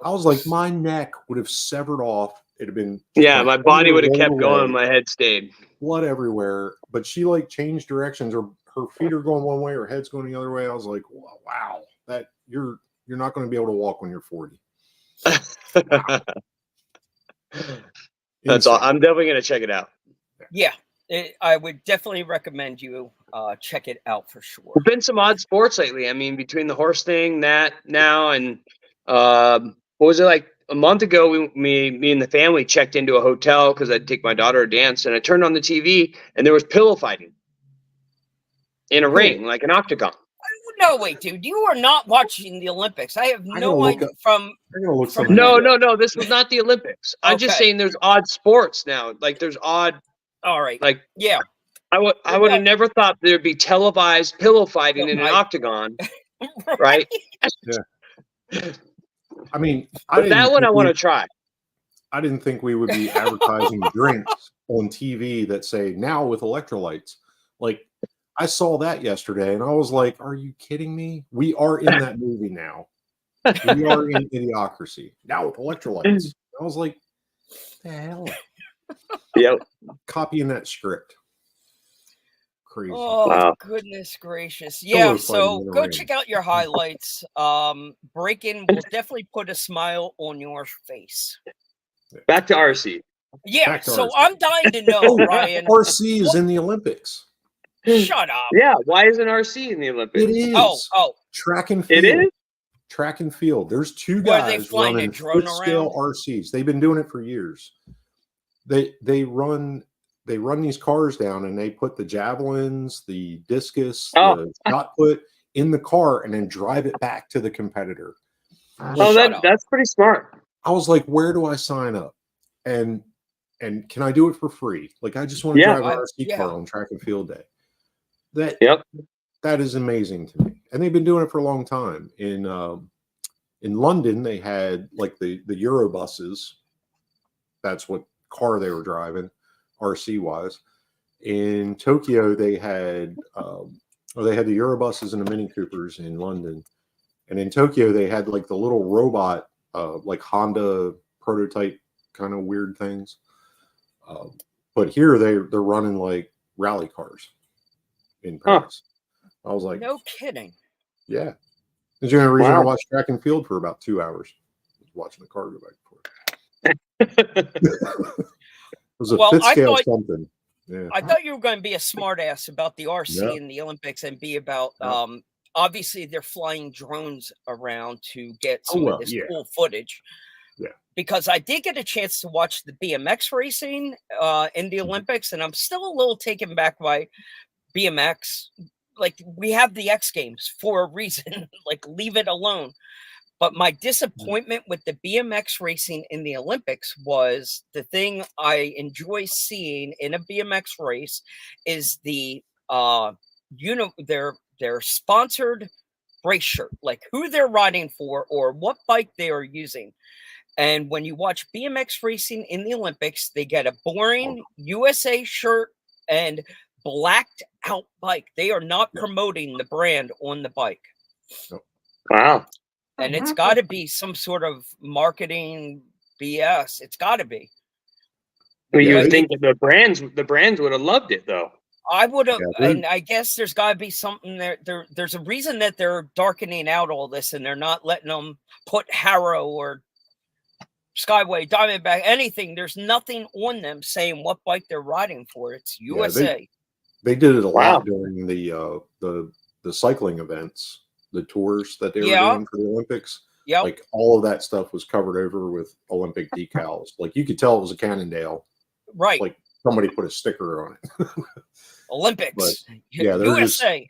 I was like, my neck would have severed off. It'd have been Yeah, my body would have rolled kept away, going. My head stayed. blood everywhere. But she like changed directions, or her feet are going one way, her head's going the other way. I was like, wow, that you're not going to be able to walk when you're 40. That's all. I'm definitely gonna check it out. Yeah, I would definitely recommend you check it out for sure. There's been some odd sports lately. I mean, between the horse thing, that now, and what was it like a month ago? Me and the family checked into a hotel because I'd take my daughter to dance, and I turned on the TV, and there was pillow fighting in a ring, like an octagon. No, wait, dude, you are not watching the Olympics. I have gotta no look idea up- from. I'm gonna look From- something No, up. this was not the Olympics. I'm just Okay. saying there's odd sports now. Like there's odd, All right, like yeah, I would have never thought there'd be televised pillow fighting in an octagon, right? I mean, But that one I want to try. I didn't think we would be advertising drinks on TV that say now with electrolytes. Like I saw that yesterday and I was like, are you kidding me? We are in that movie now. We are in Idiocracy now with electrolytes. I was like, the hell? Yep. Copying that script. Crazy. Oh Wow. goodness gracious! Pillow Yeah, fighting so in a go ring. check out your highlights. Breaking will definitely put a smile on your face. Back to RC. Yeah, Back to so RC. I'm dying to know, Ryan. RC is in the Olympics. Shut up. Yeah, why isn't RC in the Olympics? It is. Oh, Track and field. It is? Track and field. There's 2 Were they guys flying a running drone foot scale around? RCs. They've been doing it for years. They run these cars down and they put the javelins, the discus, the shot put in the car and then drive it back to the competitor. Oh, Shut up. that's pretty smart. I was like, where do I sign up? And can I do it for free? Like I just want to Yeah. drive an RC Yeah. car on track and field day. Yep. That is amazing to me. And they've been doing it for a long time. In London, they had like the Euro buses. That's what car they were driving, RC wise. In Tokyo, they had the Euro buses and the Mini Coopers in London. And in Tokyo, they had like the little robot, like Honda prototype kind of weird things. But here they're running like rally cars in Paris. I was like, no kidding. yeah. There's the only reason I Wow. watched track and field for about 2 hours. Watching the car go back and forth. It was a Well, fifth I scale thought- something. Yeah. I thought you were going to be a smartass about the RC No. in the Olympics and be about. No. Obviously, they're flying drones around to get some well, of this yeah. cool footage. Yeah. Because I did get a chance to watch the BMX racing in Mm-hmm. the Olympics, and I'm still a little taken back by BMX. Like, we have the X Games for a reason. Like, leave it alone. But my disappointment with the BMX racing in the Olympics was the thing I enjoy seeing in a BMX race is the their sponsored race shirt, like who they're riding for or what bike they are using. And when you watch BMX racing in the Olympics, they get a boring USA shirt and blacked out bike. They are not promoting the brand on the bike. Wow. And it's got to be some sort of marketing BS. It's got to be. Well, you Yeah, would they- think that the brands would have loved it though. I would have, Yeah, and I guess there's got to be something there. There's a reason that they're darkening out all this, and they're not letting them put Harrow or Skyway, Diamondback, anything. There's nothing on them saying what bike they're riding for. It's Yeah, USA. they did it a Wow. lot during the cycling events, the tours that they were Yeah. doing for the Olympics. Yep. Like all of that stuff was covered over with Olympic decals. Like you could tell it was a Cannondale. Right. Like somebody put a sticker on it. Olympics. yeah, they're USA.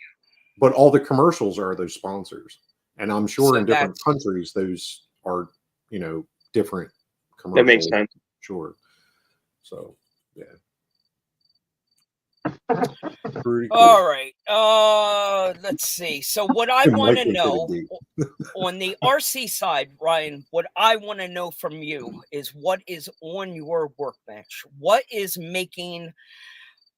But all the commercials are those sponsors, and I'm sure So in different that's- countries those are different commercials. That makes sense. Sure. So yeah. Pretty cool. All right. Let's see. So what I want to Michael know did on the RC side, Ryan, what I want to know from you is what is on your workbench. What is making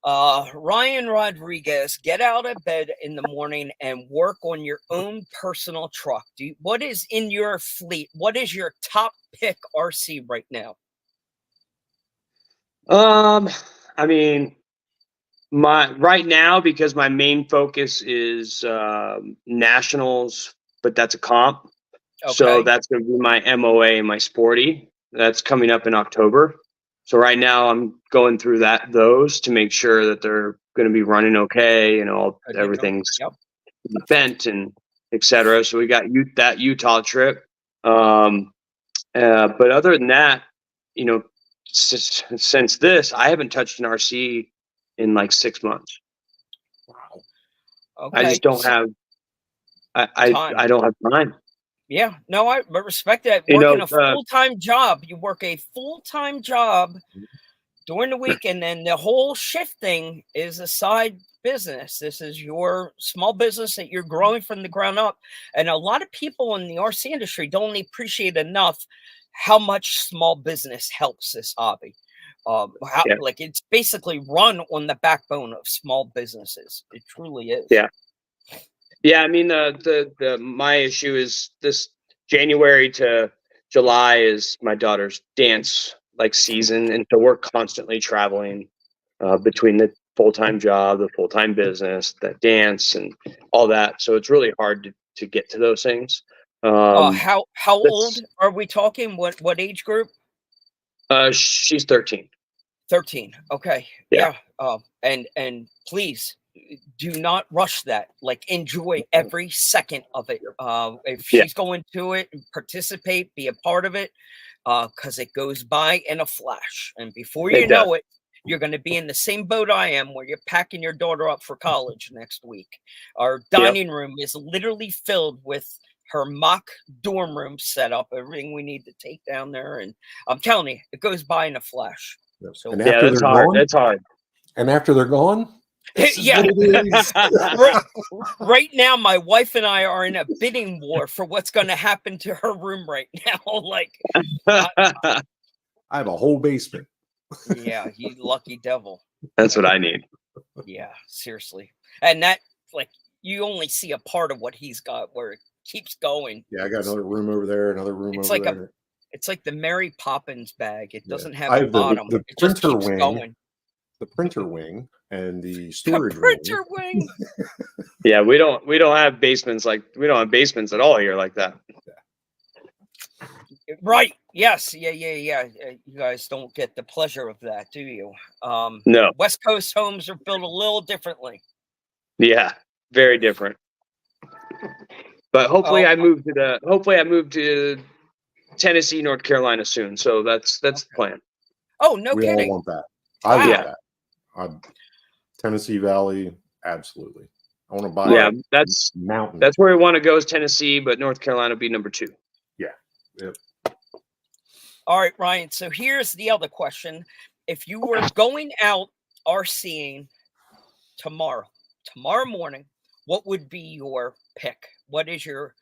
Ryan Rodriguez get out of bed in the morning and work on your own personal truck? What is in your fleet? What is your top pick RC right now? I mean, right now, because my main focus is nationals, but that's a comp. So Okay. that's going to be my MOA and my sporty. That's coming up in October. So right now I'm going through those to make sure that they're going to be running okay and everything's Yep. bent and etc. So we got that Utah trip. But other than that, since this, I haven't touched an RC in like 6 months. Wow. Okay. I just don't have. I don't have time. Yeah, no, I respect that. You Working know, a full-time job, you work a full-time job during the week, and then the whole shift thing is a side business. This is your small business that you're growing from the ground up. And a lot of people in the RC industry don't appreciate enough how much small business helps this hobby. Like it's basically run on the backbone of small businesses. It truly is. Yeah. Yeah, I mean my issue is this January to July is my daughter's dance season, and so we're constantly traveling between the full-time job, the full-time business, that dance, and all that. So it's really hard to get to those things. How old are we talking? What age group? She's 13. 13. Okay. Yeah. And please do not rush that. Like enjoy every second of it. If she's going to it, participate, be a part of it, because it goes by in a flash. And before you know it, you're going to be in the same boat I am, where you're packing your daughter up for college next week. Our dining room is literally filled with her mock dorm room set up, everything we need to take down there. And I'm telling you, it goes by in a flash. So And after that's they're hard. gone, That's hard. and after they're gone, this is Yeah. what it is. Right now, my wife and I are in a bidding war for what's going to happen to her room right now. I have a whole basement. Yeah, you lucky devil. That's what I need. Yeah, seriously. And that, you only see a part of what he's got where it keeps going. Yeah, I got another room over there, another room It's over like there. It's like the Mary Poppins bag. It doesn't have I a have the bottom. It just printer keeps wing. going. The printer wing and the The storage printer wing. wing. Yeah, we don't have basements we don't have basements at all here like that. Right. Yes. Yeah. You guys don't get the pleasure of that, do you? No. West Coast homes are built a little differently. Yeah, very different. But hopefully I move to Tennessee, North Carolina soon. So that's the plan. Oh, no We kidding. all want that. I want Yeah. that. Tennessee Valley, absolutely. I want to buy Yeah, a that's mountain. where we want to go is Tennessee, but North Carolina will be number 2. Yep. All right, Ryan. So here's the other question. If you were going out RCing tomorrow morning, what would be your pick? What is your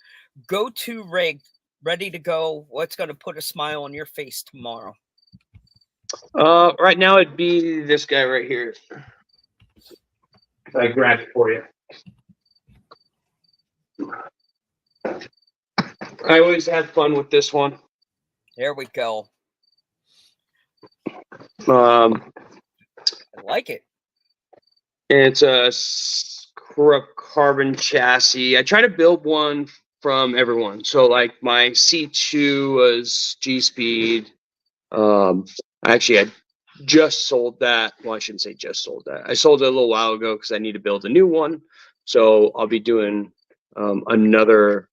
go-to rig ready to go? What's going to put a smile on your face tomorrow? Right now it'd be this guy right here. I grabbed it for you. I always have fun with this one. There we go. I like it. It's a carbon chassis. I try to build one from everyone. So my C2 was G-Speed. Actually, I just sold that. Well, I shouldn't say just sold that. I sold it a little while ago because I need to build a new one. So I'll be doing another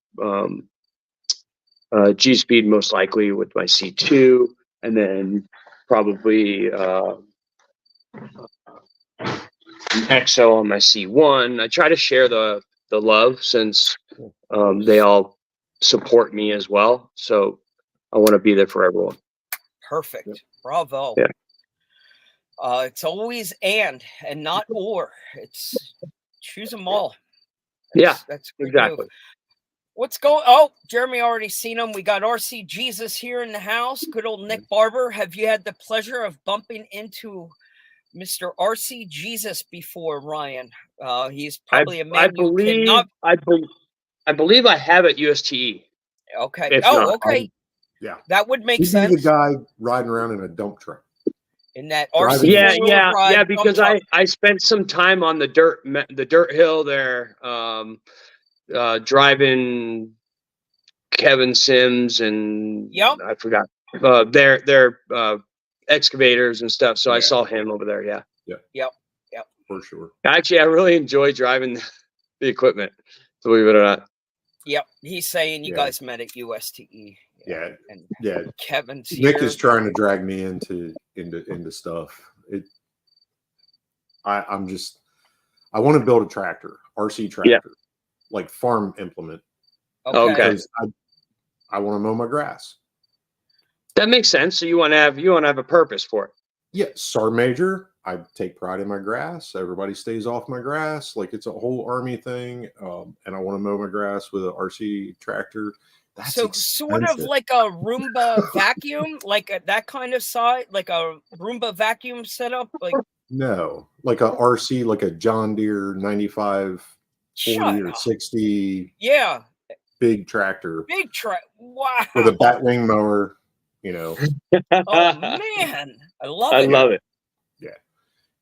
G-Speed most likely with my C2, and then probably XO on my C1. I try to share the love since they all support me as well. So I want to be there for everyone. Perfect. Bravo. Yeah. It's always and not or. It's choose them all. Yeah, That's a good exactly. move. What's going? Oh, Jeremy already seen him. We got RC Jesus here in the house. Good old Nick Barber. Have you had the pleasure of bumping into Mr. RC Jesus before, Ryan? He's probably a man you cannot. I believe I have at USTE. Okay. If Oh, not, okay. Yeah. That would make He'd be sense. the guy riding around in a dump truck. In that Driving. RC Yeah, four-wheel yeah, drive yeah. dump Because truck. I spent some time on the dirt hill there, driving Kevin Sims and Yep. I forgot their excavators and stuff. So I Yeah. saw him over there. Yeah. Yep. For sure. Actually, I really enjoy driving the equipment. Believe it or not. Yep. He's saying you Yeah. guys met at USTE. Yeah. And Yeah. Kevin's Nick here. is trying to drag me into stuff. I want to build a tractor, RC tractor, Yeah. like farm implement. Okay. Because I want to mow my grass. That makes sense. So you want to have a purpose for it. Yeah, Sergeant Major. I take pride in my grass. Everybody stays off my grass. Like it's a whole army thing. And I want to mow my grass with an RC tractor. That's So expensive. sort of like a Roomba vacuum, like that kind of size, like a Roomba vacuum setup. Like No, like a RC, like a John Deere 95, 40 shut or up. 60 Yeah, big tractor big truck. Wow. with a batwing mower. You know, Oh man, I love I it. love it. Yeah,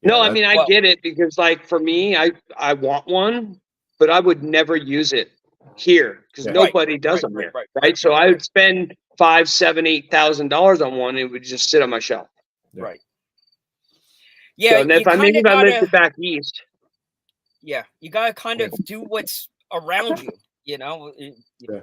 No, I that- mean, I well- get it because, like, for me, I want one, but I would never use it here because Yeah. nobody does them here, right? So I would spend $5,000, $7,000, $8,000 on one, and it would just sit on my shelf. Right. So, Yeah, and you if I kind of lived gotta. back east, Yeah, you gotta kind of do what's around you. You know. Yeah.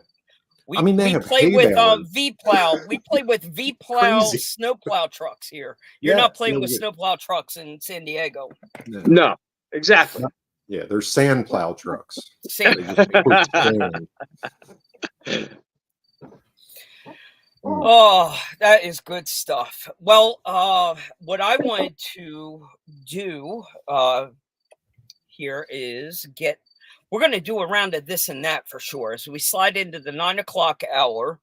We, I mean, they we have play hay with balers. V-plow. We play with V-plow Crazy. snowplow trucks here. You're Yeah, not playing no, with yeah. snowplow trucks in San Diego. No. no, exactly. Yeah, they're sand plow trucks. Sand. They just push sand. Oh, that is good stuff. Well, what I wanted to do here is we're going to do a round of this and that for sure. As we slide into the 9 o'clock hour,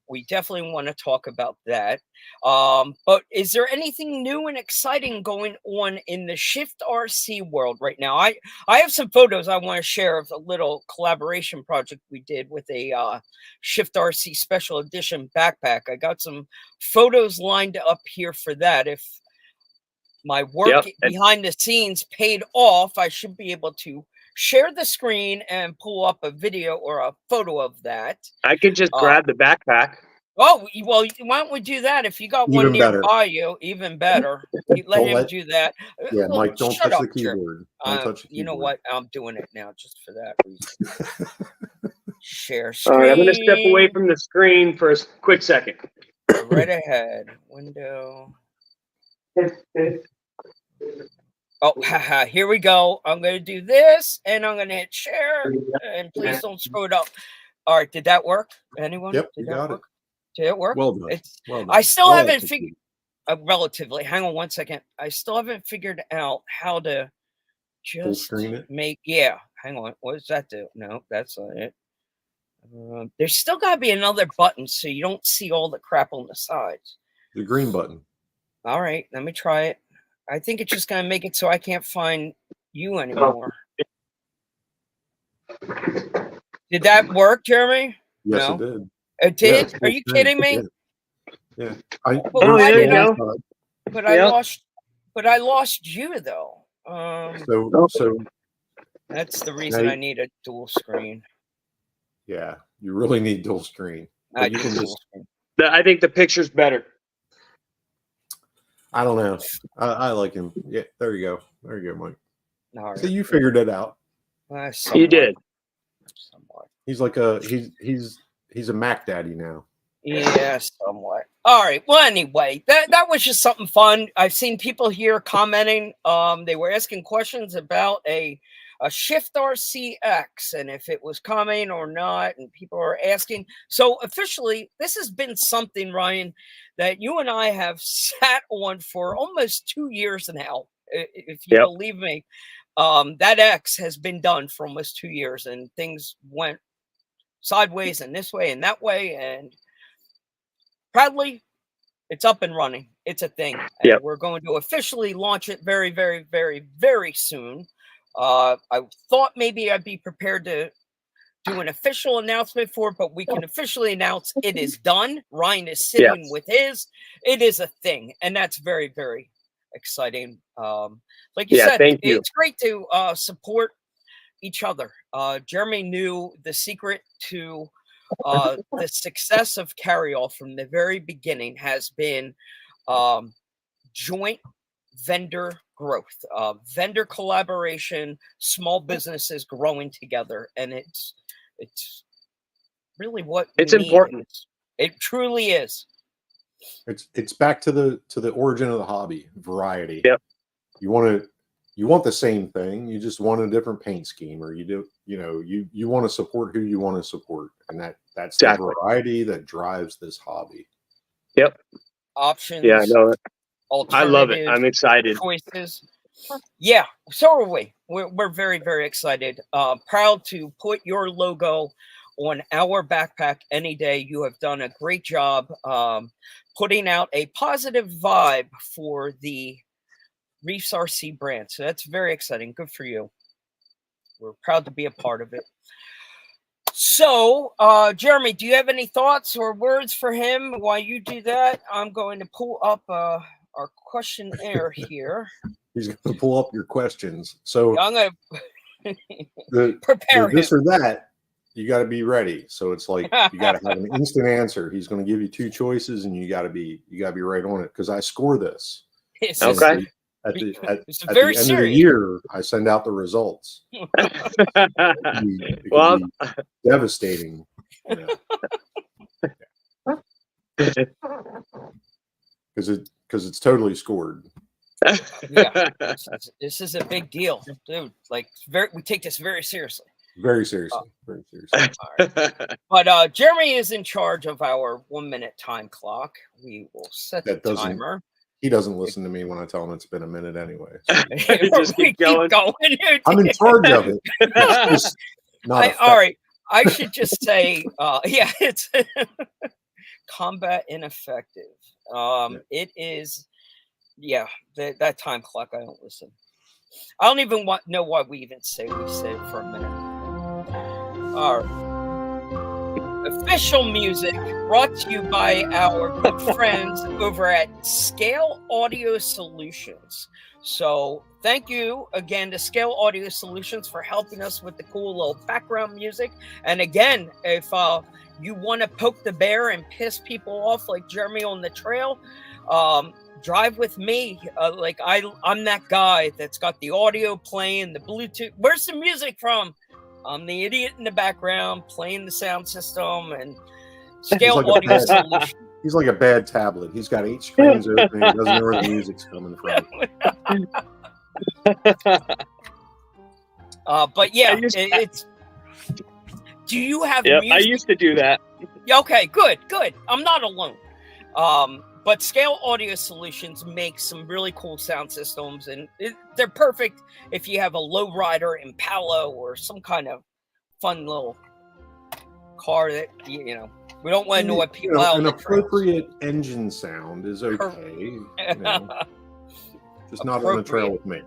we definitely want to talk about that. But is there anything new and exciting going on in the Shift RC world right now? I have some photos I want to share of a little collaboration project we did with a Shift RC special edition backpack. I got some photos lined up here for that. If my work behind the scenes paid off, I should be able to share the screen and pull up a video or a photo of that. I could just grab the backpack. Oh, well, why don't we do that? If you got one Even better. nearby you, even better. Let him do that. Yeah, Well, Mike, don't shut touch the up, Jeremy. keyboard. Don't touch the You know keyboard. what? I'm doing it now just for that reason. Share All screen. right, I'm going to step away from the screen for a quick second. Go right ahead. Window. Oh, haha, here we go. I'm going to do this, and I'm going to hit share, and please don't screw it up. All right, did that work? Anyone? Yep, Did you that got work? Did it work? Well done. It's, Well done. I still Well haven't executed. figured, relatively, hang on one second. I still haven't figured out how to Full just screen it. yeah, hang on. What does that do? No, that's not it. There's still got to be another button so you don't see all the crap on the sides. The green button. All right, let me try it. I think it's just going to make it so I can't find you anymore. Did that work, Jeremy? Yes, No. it did. It did? Yeah, Are you full kidding screen. me? Yeah. Well, Oh, why there you did I? go. But Yeah. I lost you though. So That's the reason Now I need a dual screen. yeah, you really need dual screen. I But you do can dual just screen. I think the picture's better. I don't know. I like him. Yeah, there you go. There you go, Mike. All So right. you figured it out. You Somewhat. did. Somewhat. He's like he's a Mac daddy now. Yeah, somewhat. All right. Well, anyway, that was just something fun. I've seen people here commenting. They were asking questions about a Shift RCX and if it was coming or not, and people are asking. So officially, this has been something, Ryan, that you and I have sat on for almost 2 years now. If you Yep. believe me, that X has been done for almost 2 years, and things went sideways and this way and that way, and proudly, it's up and running. It's a thing. And Yep. we're going to officially launch it very, very, very, very soon. I thought maybe I'd be prepared to do an official announcement for it, but we can officially announce it is done. Ryan is sitting Yes. with his. It is a thing, and that's very, very exciting. Like you Yeah, said, thank you. it's great to support each other. Jeremy knew the secret to the success of Carryall from the very beginning has been joint vendor growth, vendor collaboration, small businesses growing together, and it's really what It's we need. important. It truly is. It's back to the origin of the hobby, variety. Yep. You want the same thing, you just want a different paint scheme, or you want to support who you want to support, and that's Exactly. the variety that drives this hobby. Yep. Options. Yeah, no, I love it. alternatives, I'm excited. choices. Yeah, so are we. We're very, very excited. Proud to put your logo on our backpack any day. You have done a great job putting out a positive vibe for the Reefs RC brand. So that's very exciting. Good for you. We're proud to be a part of it. So, Jeremy, do you have any thoughts or words for him while you do that? I'm going to pull up our questionnaire here. He's going to pull up your questions. So I'm going to the prepare him. this or that, you got to be ready. So it's like you got to have an instant answer. He's going to give you two choices, and you got to be right on it, because I score this. This Okay. is- At the It's at very the end of the serious. year, I send out the results. It could Well, be devastating. You know, because it's totally scored. Yeah. This is a big deal, dude. Like, we take this very seriously. Very seriously. Very seriously. But Jeremy is in charge of our 1 minute time clock. We will set That the doesn't- timer. He doesn't listen to me when I tell him it's been a minute anyway. Just keep going. dude. I'm in charge of it. It's just not effective. All right. I should just say, yeah, it's combat ineffective. It is, yeah, that time clock. I don't listen. I don't even know why we even say we said it for a minute. All right. Official music brought to you by our good friends over at Scale Audio Solutions. So thank you again to Scale Audio Solutions for helping us with the cool little background music. And again, if you want to poke the bear and piss people off like Jeremy on the trail, drive with me. I'm that guy that's got the audio playing, the Bluetooth. Where's the music from? I'm the idiot in the background playing the sound system and Scale like a Audio bad- Solutions. He's like a bad tablet. He's got 8 screens open. He doesn't know where the music's coming from. But yeah, I used- it's. Do you have Yep, music? I used to do that. Yeah, okay, good. I'm not alone. But Scale Audio Solutions makes some really cool sound systems, and they're perfect if you have a lowrider Impala or some kind of fun little car that we don't want to annoy people out on An the trails. appropriate engine sound is okay. Just not on the trail with me.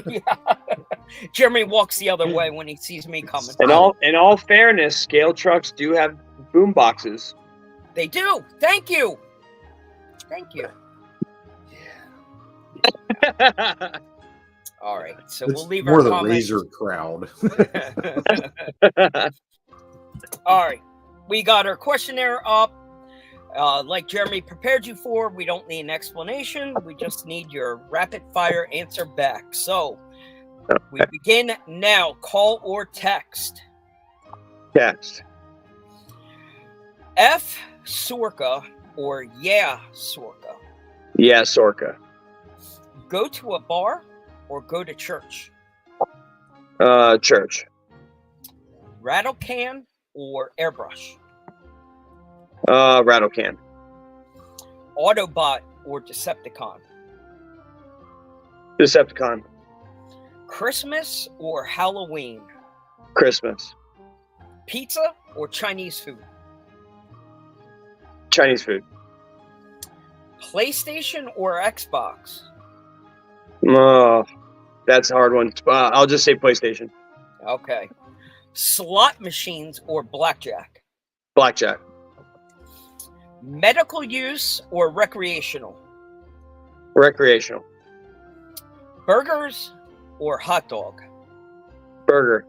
Yeah. Jeremy walks the other way when he sees me coming. In all fairness, scale trucks do have boom boxes. They do. Thank you. All right, so It's we'll leave more our the comments. Razor crowd. All right, we got our questionnaire up. Like Jeremy prepared you for, we don't need an explanation. We just need your rapid fire answer back. So we begin now. Call or text. Text. F. Sorka or yeah, Sorka. Yeah, Sorka. Go to a bar or go to church. Church. Rattle can or airbrush. Rattle can. Autobot or Decepticon. Decepticon. Christmas or Halloween. Christmas. Pizza or Chinese food. Chinese food. PlayStation or Xbox. Oh, that's a hard one. I'll just say PlayStation. Okay. Slot machines or blackjack. Blackjack. Medical use or recreational. Recreational. Burgers or hot dog. Burger.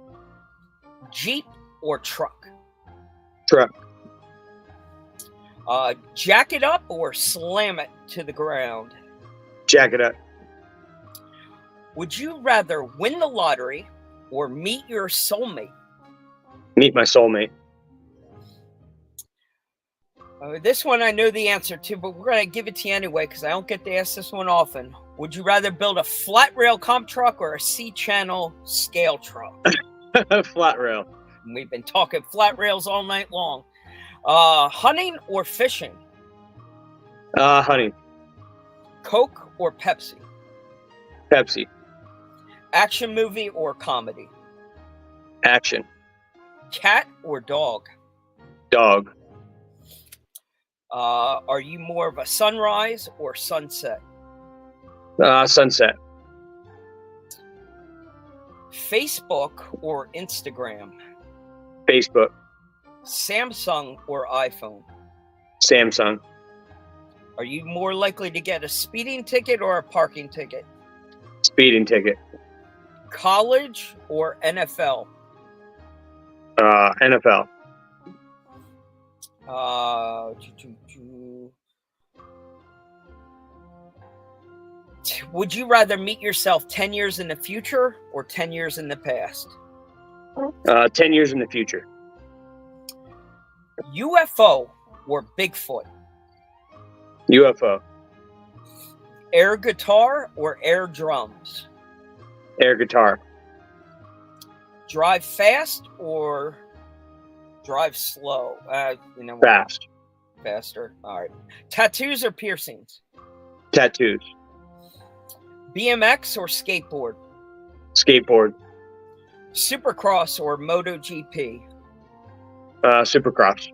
Jeep or truck. Truck. Jack it up or slam it to the ground. Jack it up. Would you rather win the lottery or meet your soulmate? Meet my soulmate. This one I know the answer to, but we're going to give it to you anyway because I don't get to ask this one often. Would you rather build a flat rail comp truck or a C-channel scale truck? Flat rail. We've been talking flat rails all night long. Hunting or fishing? Hunting. Coke or Pepsi? Pepsi. Action movie or comedy? Action. Cat or dog? Dog. Are you more of a sunrise or sunset? Sunset. Facebook or Instagram? Facebook. Samsung or iPhone? Samsung. Are you more likely to get a speeding ticket or a parking ticket? Speeding ticket. College or NFL? NFL. Would you rather meet yourself 10 years in the future or 10 years in the past? 10 years in the future. UFO or Bigfoot? UFO. Air guitar or air drums? Air guitar. Drive fast or drive slow? Fast. Faster. All right. Tattoos or piercings? Tattoos. BMX or skateboard? Skateboard. Supercross or MotoGP? Supercross.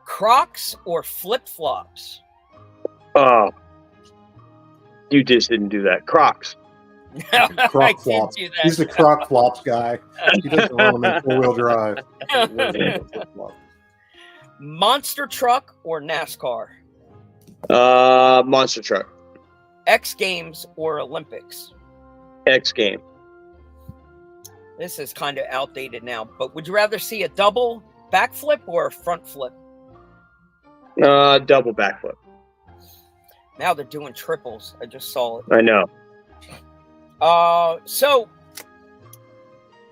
Crocs or flip-flops? Oh, you just didn't do that. Crocs. I Croc did flops. do that. He's the croc flops guy. He doesn't run them in four-wheel drive. Monster truck or NASCAR? Monster truck. X Games or Olympics? X game. This is kind of outdated now, but would you rather see a double backflip or a front flip? Double backflip. Now they're doing triples. I just saw it. I know. So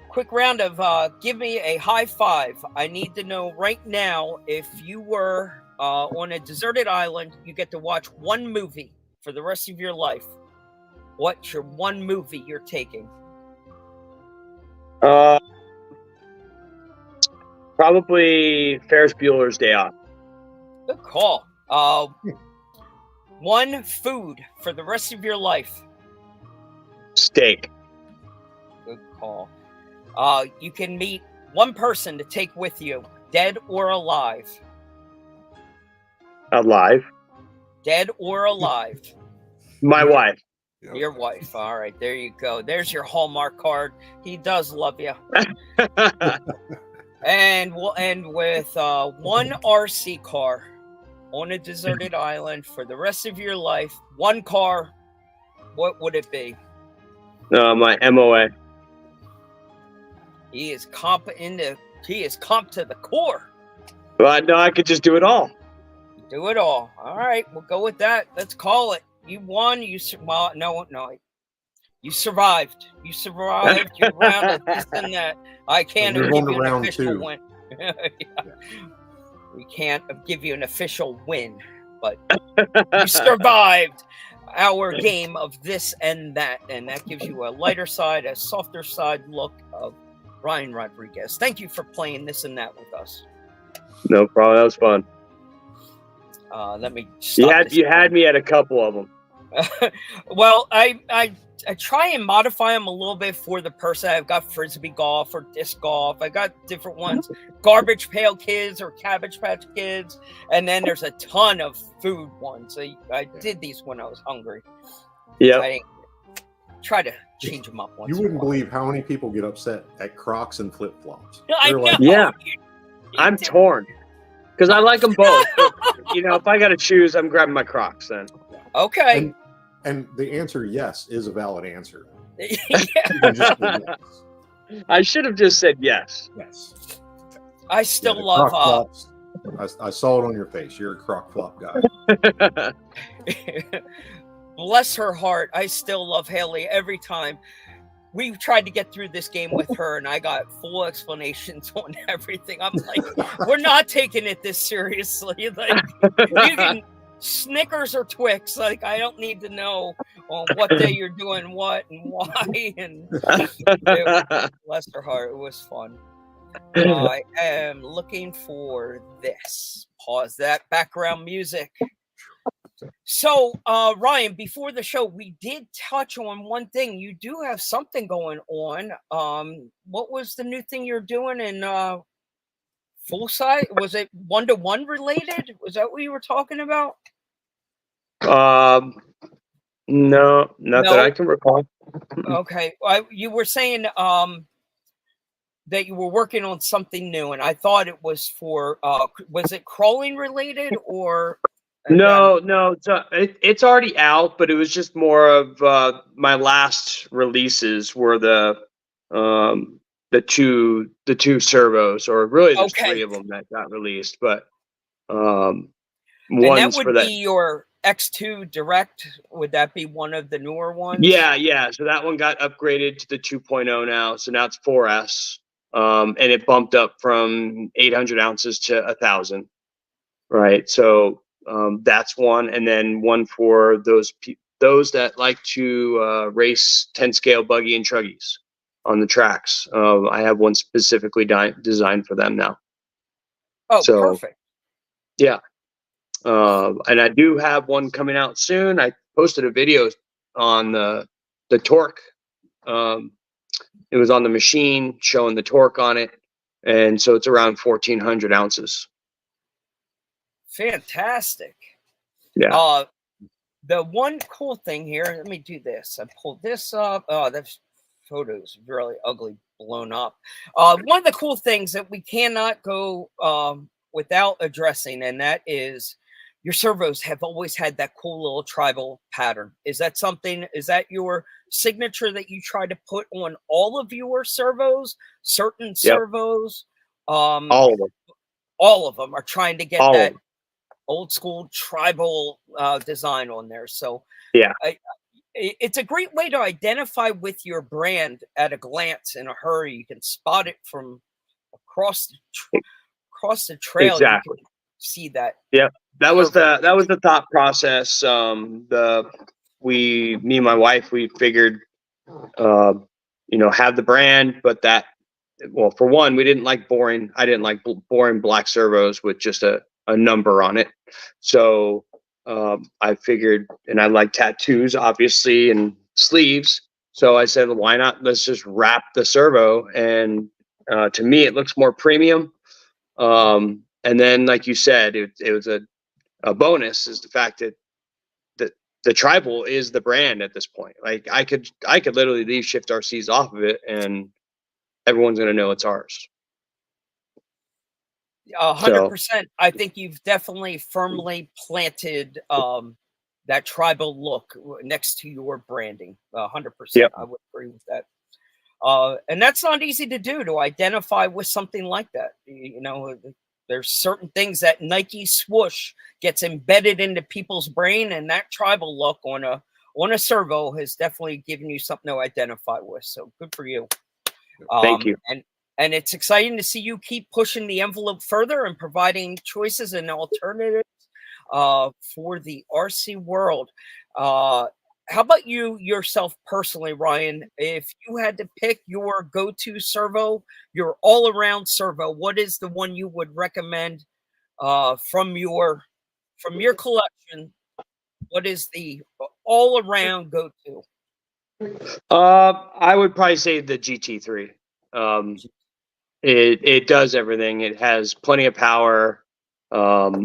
quick round of give me a high five. I need to know right now if you were on a deserted island, you get to watch one movie for the rest of your life. What's your one movie you're taking? Probably Ferris Bueller's Day Off. Good call. One food for the rest of your life. Steak. Good call. You can meet one person to take with you, dead or alive. Alive. Dead or alive. My wife. Your wife. All right, there you go. There's your Hallmark card. He does love you. And we'll end with one RC car on a deserted island for the rest of your life. One car. What would it be? My MOA. He is comp to the core. Well, no, I could just do it all. Do it all. All right, we'll go with that. Let's call it. You won. Well, no. You survived. You survived your round of this and that. I can't We're give going to you an round official 2. win. Yeah. We can't give you an official win, but you survived our game of this and that gives you a lighter side, a softer side look of Ryan Rodriguez. Thank you for playing this and that with us. No problem. That was fun. Let me stop You had me at a couple of them. Well, I try and modify them a little bit for the person. I've got frisbee golf or disc golf. I got different ones, Garbage Pail Kids or Cabbage Patch Kids, and then there's a ton of food ones. I did these when I was hungry. Yeah. I try to change them up once. You in a wouldn't while. believe how many people get upset at Crocs and flip flops. I know. Yeah. You I'm did- torn because I like them both. But, if I got to choose, I'm grabbing my Crocs then. Okay. And the answer yes is a valid answer. Yeah. You can just say yes. I should have just said yes. Yes. I still Yeah, the love Croc flops, I saw it on your face. You're a Croc flop guy. bless her heart. I still love Haley every time. We've tried to get through this game with her, and I got full explanations on everything. I'm like, we're not taking it this seriously. Like, you can Snickers or Twix. Like, I don't need to know on what day you're doing what and why. And bless her heart, it was fun. I am looking for this. Pause that background music. So, Ryan, before the show, we did touch on one thing. You do have something going on. What was the new thing you're doing in full size? Was it 1-to-1 related? Was that what you were talking about? No, not that No? I can recall. Okay. You were saying that you were working on something new, and I thought it was for was it crawling related or No, it's already out, but it was just more of my last releases were the two servos, or really there's Okay. 3 of them that got released, but and that one's would for that. be your X2 Direct? Would that be one of the newer ones? Yeah. So that one got upgraded to the 2.0 now. So now it's 4S, and it bumped up from 800 ounces to 1,000. Right. So that's one, and then one for those that like to race 10 scale buggy and truggies on the tracks. I have one specifically designed for them now. Oh, So, perfect. Yeah. And I do have one coming out soon. I posted a video on the torque. It was on the machine showing the torque on it. And so it's around 1,400 ounces. Fantastic. Yeah. The one cool thing here, let me do this. I pulled this up. Oh, that photo's really ugly, blown up. One of the cool things that we cannot go without addressing, and that is your servos have always had that cool little tribal pattern. Is that your signature that you try to put on all of your servos? Certain servos? All of them. All of them are trying to get All that old school tribal design on there. So yeah, it's a great way to identify with your brand at a glance. In a hurry, you can spot it from across the trail. Exactly. You can see that. Yeah, that was the thought process. Me and my wife, we figured, have the brand, but for one, we didn't like boring. I didn't like boring black servos with just a number on it. So I figured, and I like tattoos, obviously, and sleeves. So I said, well, why not? Let's just wrap the servo. And to me, it looks more premium. And then, like you said, it was a bonus is the fact that the tribal is the brand at this point. Like I could literally leave Shift RCs off of it, and everyone's going to know it's ours. 100%. I think you've definitely firmly planted that tribal look next to your branding. 100%. Yep. I would agree with that. And that's not easy to do, to identify with something like that. there's certain things that Nike swoosh gets embedded into people's brain, and that tribal look on a servo has definitely given you something to identify with. So good for you. Thank you. And it's exciting to see you keep pushing the envelope further and providing choices and alternatives for the RC world. How about you yourself personally, Ryan? If you had to pick your go-to servo, your all-around servo, what is the one you would recommend from your collection? What is the all-around go-to? I would probably say the GT3. It does everything. It has plenty of power. I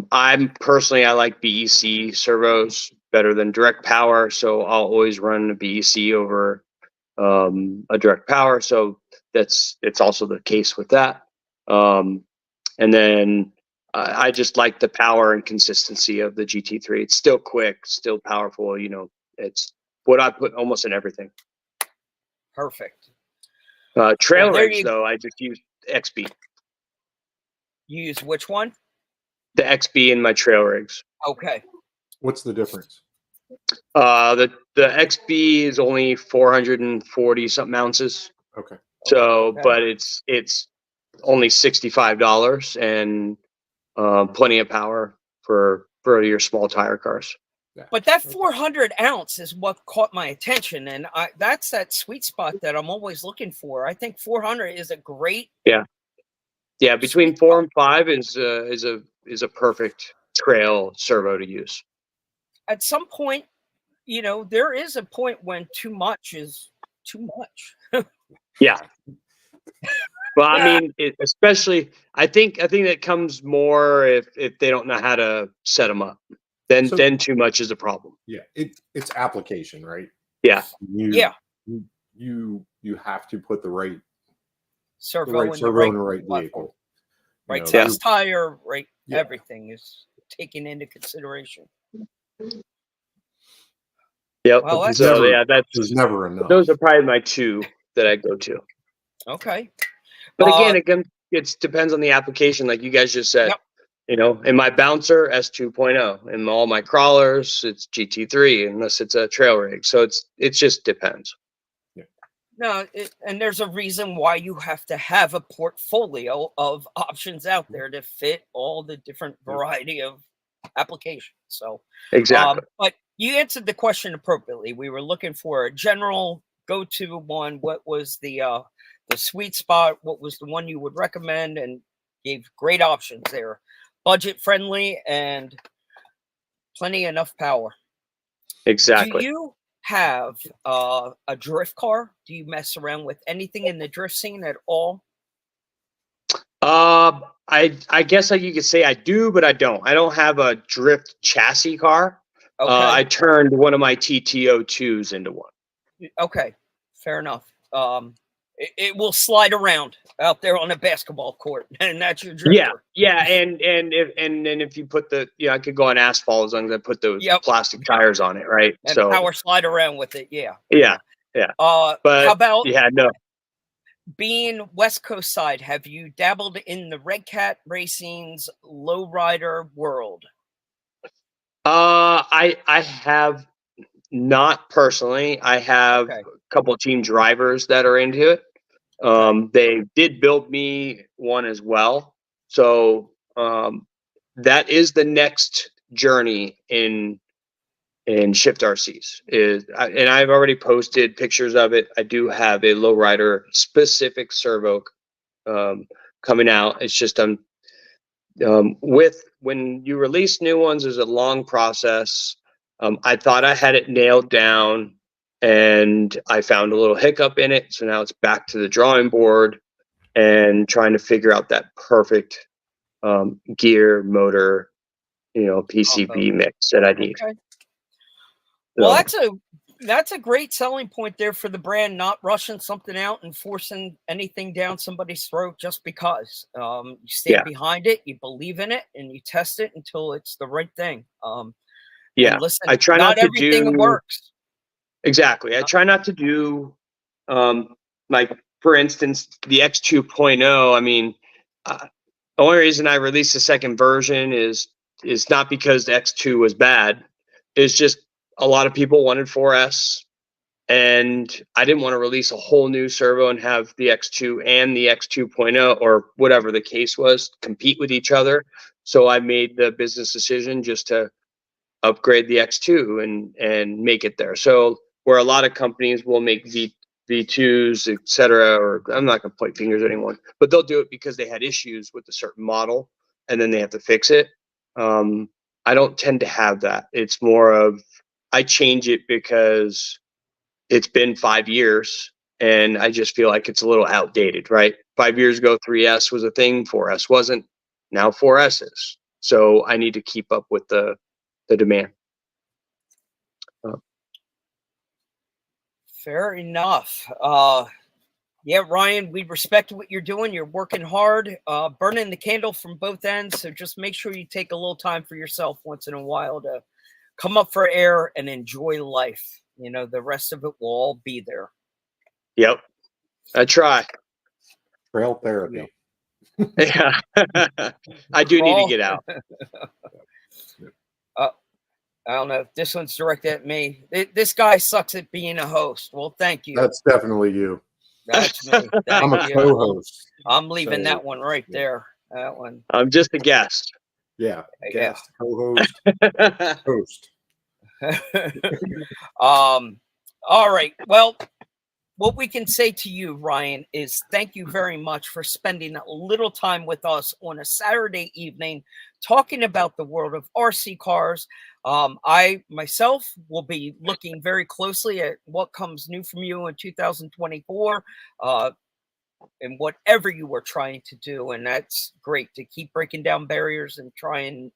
like BEC servos better than direct power, so I'll always run a BEC over a direct power. So it's also the case with that. And then I just like the power and consistency of the GT3. It's still quick, still powerful. It's what I put almost in everything. Perfect. Trail Well, rigs, though, I just use XB. You use which one? The XB in my trail rigs. Okay. What's the difference? The XB is only 440 something ounces. Okay. So, Okay. but it's only $65 and plenty of power for your small tire cars. But that 400 ounce is what caught my attention, and that's that sweet spot that I'm always looking for. I think 400 is a great. Yeah. Between 4 and 5 is a perfect trail servo to use. At some point, there is a point when too much is too much. Yeah. Well, I mean, especially, I think that comes more if they don't know how to set them up. Then too much is a problem. Yeah, it's application, right? Yeah. You have to put the right servo in servo in the right vehicle. Right size tire, right? Yeah. Everything is taken into consideration. Yep. Well, that's never enough. Those are probably my two that I go to. Okay. But again, it depends on the application, like you guys just said. Yep. In my bouncer, S2.0. In all my crawlers, it's GT3, unless it's a trail rig. So it just depends. Yeah. No, and there's a reason why you have to have a portfolio of options out there to fit all the different variety of applications. So exactly. But you answered the question appropriately. We were looking for a general go-to one. What was the sweet spot? What was the one you would recommend? And gave great options there. Budget friendly and plenty enough power. Exactly. Do you have a drift car? Do you mess around with anything in the drift scene at all? I guess you could say I do, but I don't. I don't have a drift chassis car. Okay. I turned one of my TT02s into one. Okay, fair enough. It will slide around out there on a basketball court, and that's your drifter. Yeah, and if you put I could go on asphalt as long as I put those plastic tires on it, right? And power slide around with it. Yeah. But how about no. Being West Coast side, have you dabbled in the Red Cat Racing's lowrider world? I have not personally. I have a couple of team drivers that are into it. They did build me one as well. So that is the next journey in Shift RCs. And I've already posted pictures of it. I do have a lowrider specific servo coming out. It's just when you release new ones, there's a long process. I thought I had it nailed down, and I found a little hiccup in it. So now it's back to the drawing board and trying to figure out that perfect gear, motor, PCB mix that I need. Okay. Well, that's a great selling point there for the brand, not rushing something out and forcing anything down somebody's throat just because. You stand behind it, you believe in it, and you test it until it's the right thing. Listen, I try not everything works. Exactly. I try not to do, like, for instance, the X2.0. I mean, The only reason I released the second version is not because the X2 was bad. It's just a lot of people wanted 4S, and I didn't want to release a whole new servo and have the X2 and the X2.0 or whatever the case was compete with each other. So I made the business decision just to upgrade the X2 and make it there. So where a lot of companies will make V2s, etc., or I'm not going to point fingers at anyone, but they'll do it because they had issues with a certain model and then they have to fix it. I don't tend to have that. It's more of I change it because it's been 5 years and I just feel like it's a little outdated, right? 5 years ago, 3S was a thing, 4S wasn't. Now 4S is. So I need to keep up with the demand. Fair enough. Yeah, Ryan, we respect what you're doing. You're working hard, burning the candle from both ends. So just make sure you take a little time for yourself once in a while to come up for air and enjoy life. You know, the rest of it will all be there. Yep. I try. Trail therapy. Yeah. I do need to get out. I don't know if this one's directed at me. This guy sucks at being a host. Well, thank you. That's definitely you. That's me. Thank I'm a you. co-host. I'm leaving So, that one right yeah. there. That one. I'm just a guest. Yeah. Yeah. Guest, co-host, host. All right. Well, what we can say to you, Ryan, is thank you very much for spending a little time with us on a Saturday evening talking about the world of RC cars. I myself will be looking very closely at what comes new from you in 2024 and whatever you were trying to do. And that's great to keep breaking down barriers and trying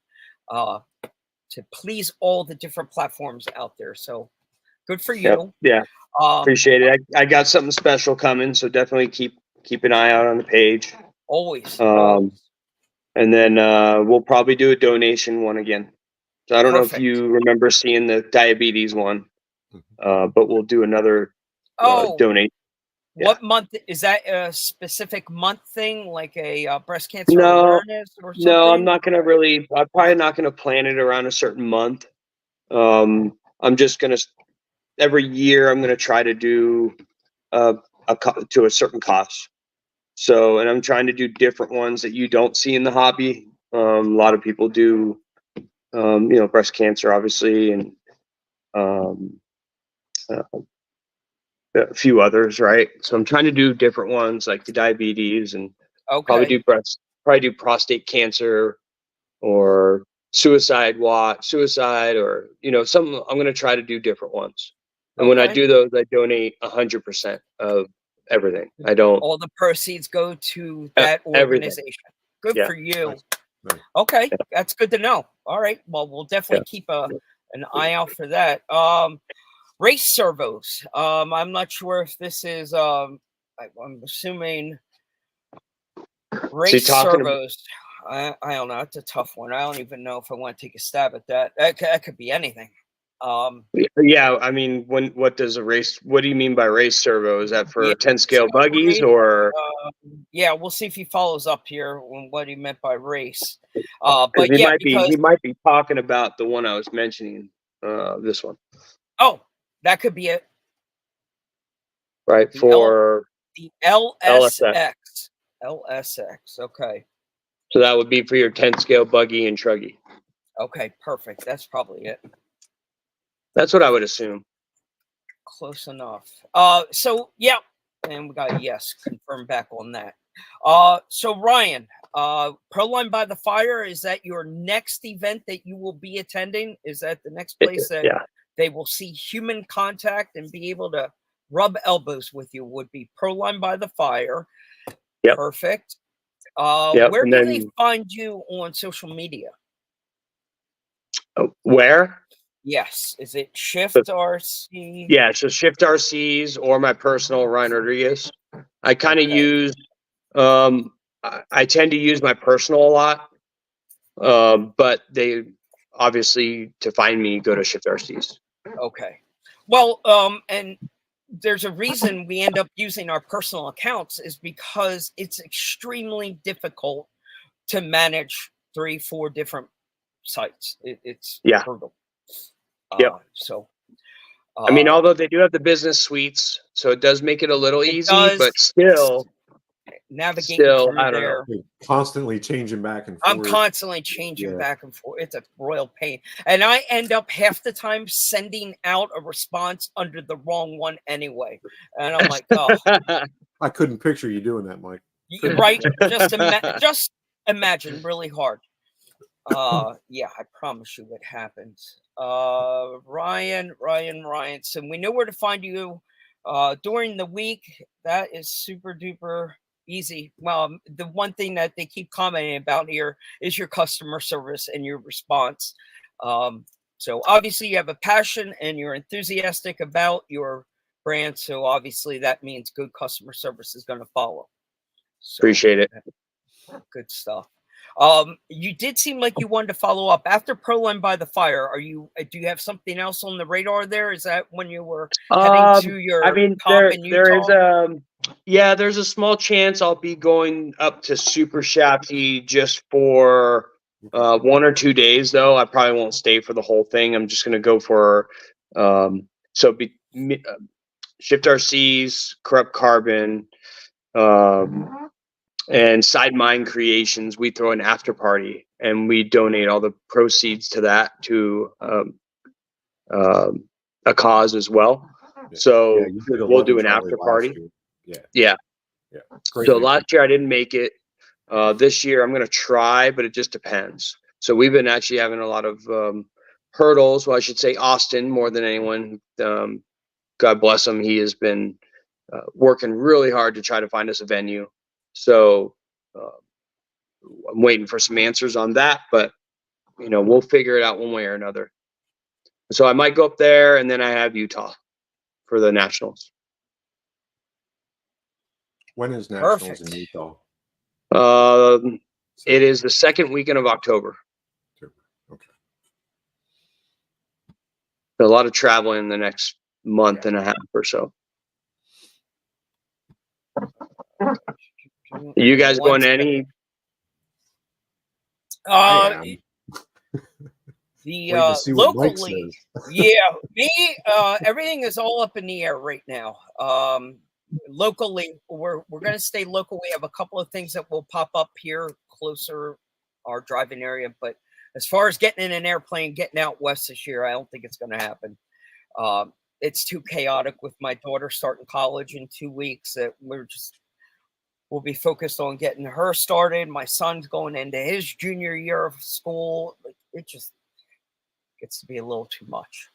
to please all the different platforms out there. So good for you. Yeah. Appreciate it. I got something special coming, so definitely keep an eye out on the page. Always. And then we'll probably do a donation one again. So I don't know if you remember seeing the diabetes one, but we'll do another donate. Yeah. What month is that? A specific month thing, like a breast cancer awareness or something? No, I'm not going to really. I'm probably not going to plan it around a certain month. I'm just going to every year. I'm going to try to do to a certain cost. So, and I'm trying to do different ones that you don't see in the hobby. A lot of people do, breast cancer, obviously, and a few others, right? So I'm trying to do different ones like the diabetes and probably do prostate cancer or suicide, or some. I'm going to try to do different ones. And when I do those, I donate 100% of everything. I don't. All the proceeds go to that organization. Good for you. Nice. Okay, that's good to know. All right, well, we'll definitely keep an eye out for that. Race servos. I'm not sure if this is. I'm assuming race servos. I don't know. It's a tough one. I don't even know if I want to take a stab at that. That could be anything. Yeah, I mean, what does a race? What do you mean by race servo? Is that for 10 scale buggies or? Yeah, we'll see if he follows up here on what he meant by race. But he might be talking about the one I was mentioning. This one. Oh, that could be it. Right, for the LSX. LSX. Okay. So that would be for your 10 scale buggy and truggy. Okay, perfect. That's probably it. That's what I would assume. Close enough. So yeah, and we got a yes confirmed back on that. So Ryan, Proline by the Fire, is that your next event that you will be attending? Is that the next place that they will see human contact and be able to rub elbows with you? Would be Proline by the Fire. Yep. Perfect. Where do they find you on social media? Where? Yes. Is it Shift RC? Yeah, so Shift RCs or my personal Ryan Rodriguez. I kind of use, I tend to use my personal a lot, but they obviously, to find me, go to Shift RCs. Okay. Well, and there's a reason we end up using our personal accounts is because it's extremely difficult to manage 3-4 different sites. It's Yeah. brutal. Yep. So, I mean, although they do have the business suites, so it does make it a little easy, does. but still, navigating Still, through I don't know. there. You're constantly changing back and I'm forth. constantly changing Yeah. back and forth. It's a royal pain. And I end up half the time sending out a response under the wrong one anyway. And I'm like, oh, I couldn't picture you doing that, Mike. right? Just imagine really hard. Yeah, I promise you it happens. Ryan. So we know where to find you during the week. That is super duper easy. Well, the one thing that they keep commenting about here is your customer service and your response. So obviously you have a passion and you're enthusiastic about your brand. So obviously that means good customer service is going to follow. So, appreciate it. good stuff. You did seem like you wanted to follow up after Proline by the Fire. Do you have something else on the radar there? Is that when you were heading to your I mean, comp in there is Utah? there's a small chance I'll be going up to Super Shafty just for 1 or 2 days, though. I probably won't stay for the whole thing. I'm just going to go for Shift RCs, Corrupt Carbon, and Side Mine Creations. We throw an after party and we donate all the proceeds to that to a cause as well. Yeah. So Yeah, you did a we'll do 11 an Charlie after last party. year. Yeah. Great So mission. last year I didn't make it. This year I'm going to try, but it just depends. So we've been actually having a lot of hurdles. Well, I should say Austin more than anyone. God bless him. He has been working really hard to try to find us a venue. So I'm waiting for some answers on that, but we'll figure it out one way or another. So I might go up there, and then I have Utah for the Nationals. When is Nationals Perfect. in Utah? It is the second weekend of October. Okay. A lot of traveling in the next month and a half or so. You guys going to any? I am. The Wait to see what Mike locally, says. yeah, me. Everything is all up in the air right now. Locally, we're going to stay local. We have a couple of things that will pop up here closer our driving area, but as far as getting in an airplane, getting out west this year, I don't think it's going to happen. It's too chaotic with my daughter starting college in 2 weeks. That we'll be focused on getting her started. My son's going into his junior year of school. It just gets to be a little too much.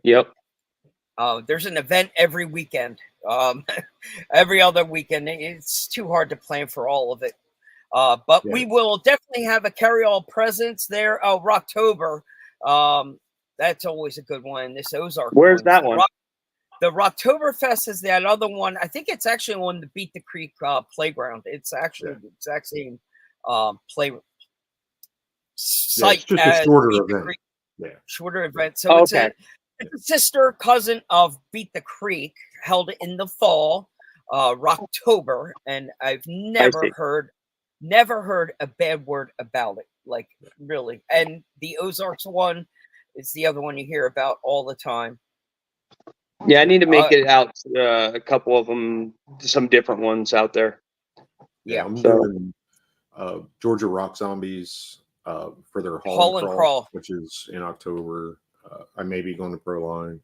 Yep. There's an event every weekend. Every other weekend. It's too hard to plan for all of it. But we will definitely have a carry-all presence there. Rocktober. That's always a good one. This Ozark. Where's that one? The Rocktoberfest is that other one. I think it's actually on the Beat the Creek playground. It's actually the exact same play site. It's just a shorter event. Shorter event. So it's a sister cousin of Beat the Creek, held in the fall, Rocktober, and I've never heard a bad word about it. Like really. And the Ozarks one is the other one you hear about all the time. Yeah, I need to make it out a couple of them, some different ones out there. Yeah, I'm doing Georgia Rock Zombies for their Haul and Crawl, which is in October. I may be going to Proline.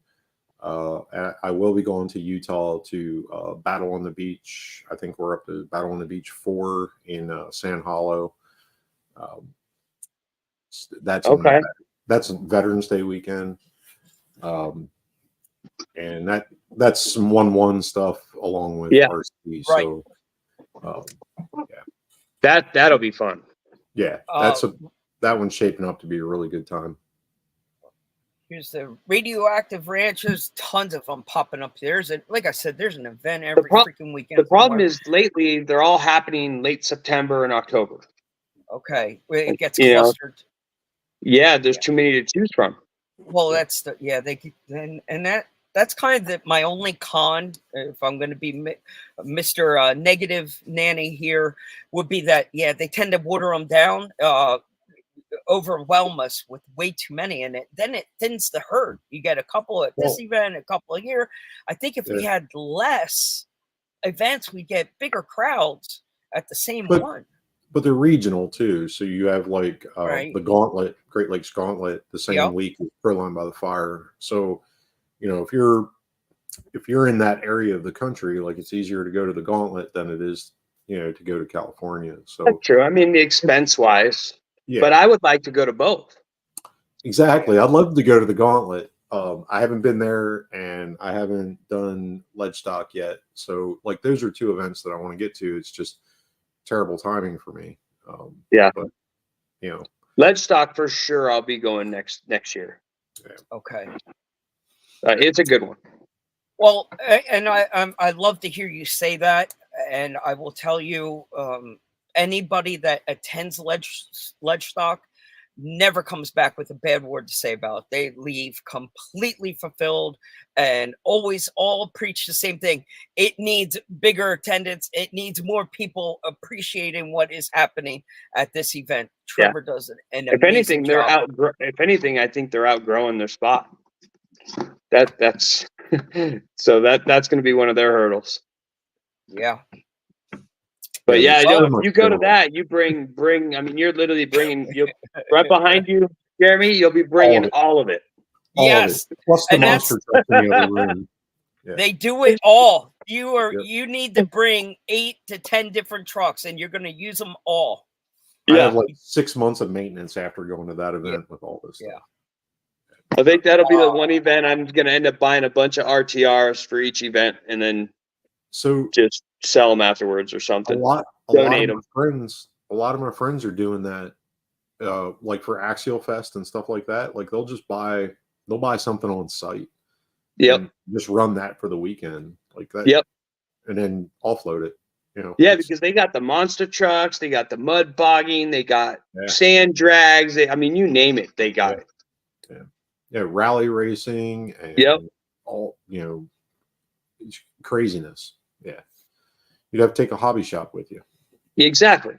I will be going to Utah to Battle on the Beach. I think we're up to Battle on the Beach 4 in Sand Hollow. That's okay. That's Veterans Day weekend. And that's some 1-1 stuff along with RC. Right. So that'll be fun. Yeah, that one's shaping up to be a really good time. Here's the Radioactive Ranch. There's tons of them popping up. Like I said, there's an event every freaking weekend. The problem is lately they're all happening late September and October. Okay, it gets clustered. Yeah, there's too many to choose from. Well, that's they keep and that that's kind of my only con, if I'm going to be Mr. Negative Nanny here, would be that, yeah, they tend to water them down, overwhelm us with way too many, and then it thins the herd. You get a couple at this event, a couple a year. I think if we had less events, we get bigger crowds at the same one. But they're regional too. So you have like Right. the Gauntlet, Great Lakes Gauntlet, the same Yep. week as Shoreline by the Fire. So, you know, if you're in that area of the country, like it's easier to go to the Gauntlet than it is, you know, to go to California. So That's true. I mean, the expense wise, yeah, but I would like to go to both. exactly. I'd love to go to the Gauntlet. I haven't been there and I haven't done ledge stock yet. So like those are two events that I want to get to. It's just terrible timing for me. Yeah. But, you know, Ledge stock for sure. I'll be going next year. Okay. It's a good one. Well, and I love to hear you say that, and I will tell you, anybody that attends ledge stock never comes back with a bad word to say about it. They leave completely fulfilled and always all preach the same thing. It needs bigger attendance. It needs more people appreciating what is happening at this event. Trevor does it. And If anything, if anything, I think they're outgrowing their spot. That's so that's going to be one of their hurdles. Yeah. But yeah, there's so if much you go to going on. that, you bring. I mean, you're literally bringing. Right behind you, Jeremy. You'll be bringing all of it. All of Yes. it, plus the And that's- monster truck in the other room. Yeah. They do it all. Yep. You need to bring 8 to 10 different trucks, and you're going to use them all. I Yeah, have like 6 months of maintenance after going to that event with all this. Yeah. Stuff. I think that'll be the one event I'm going to end up buying a bunch of RTRs for each event, and then So just sell them afterwards or a something. lot Donate of my friends are doing that, like for Axial Fest and stuff like that. Like they'll buy something on site. Yep. And just run that for the weekend, like that. Yep. And then offload it. You know. Yeah, It's- because they got the monster trucks, they got the mud bogging, they got Yeah. sand drags. I mean, you name it, they got it. yeah, rally racing and Yep. all, you know, it's craziness. Yeah. You'd have to take a hobby shop with you. Exactly.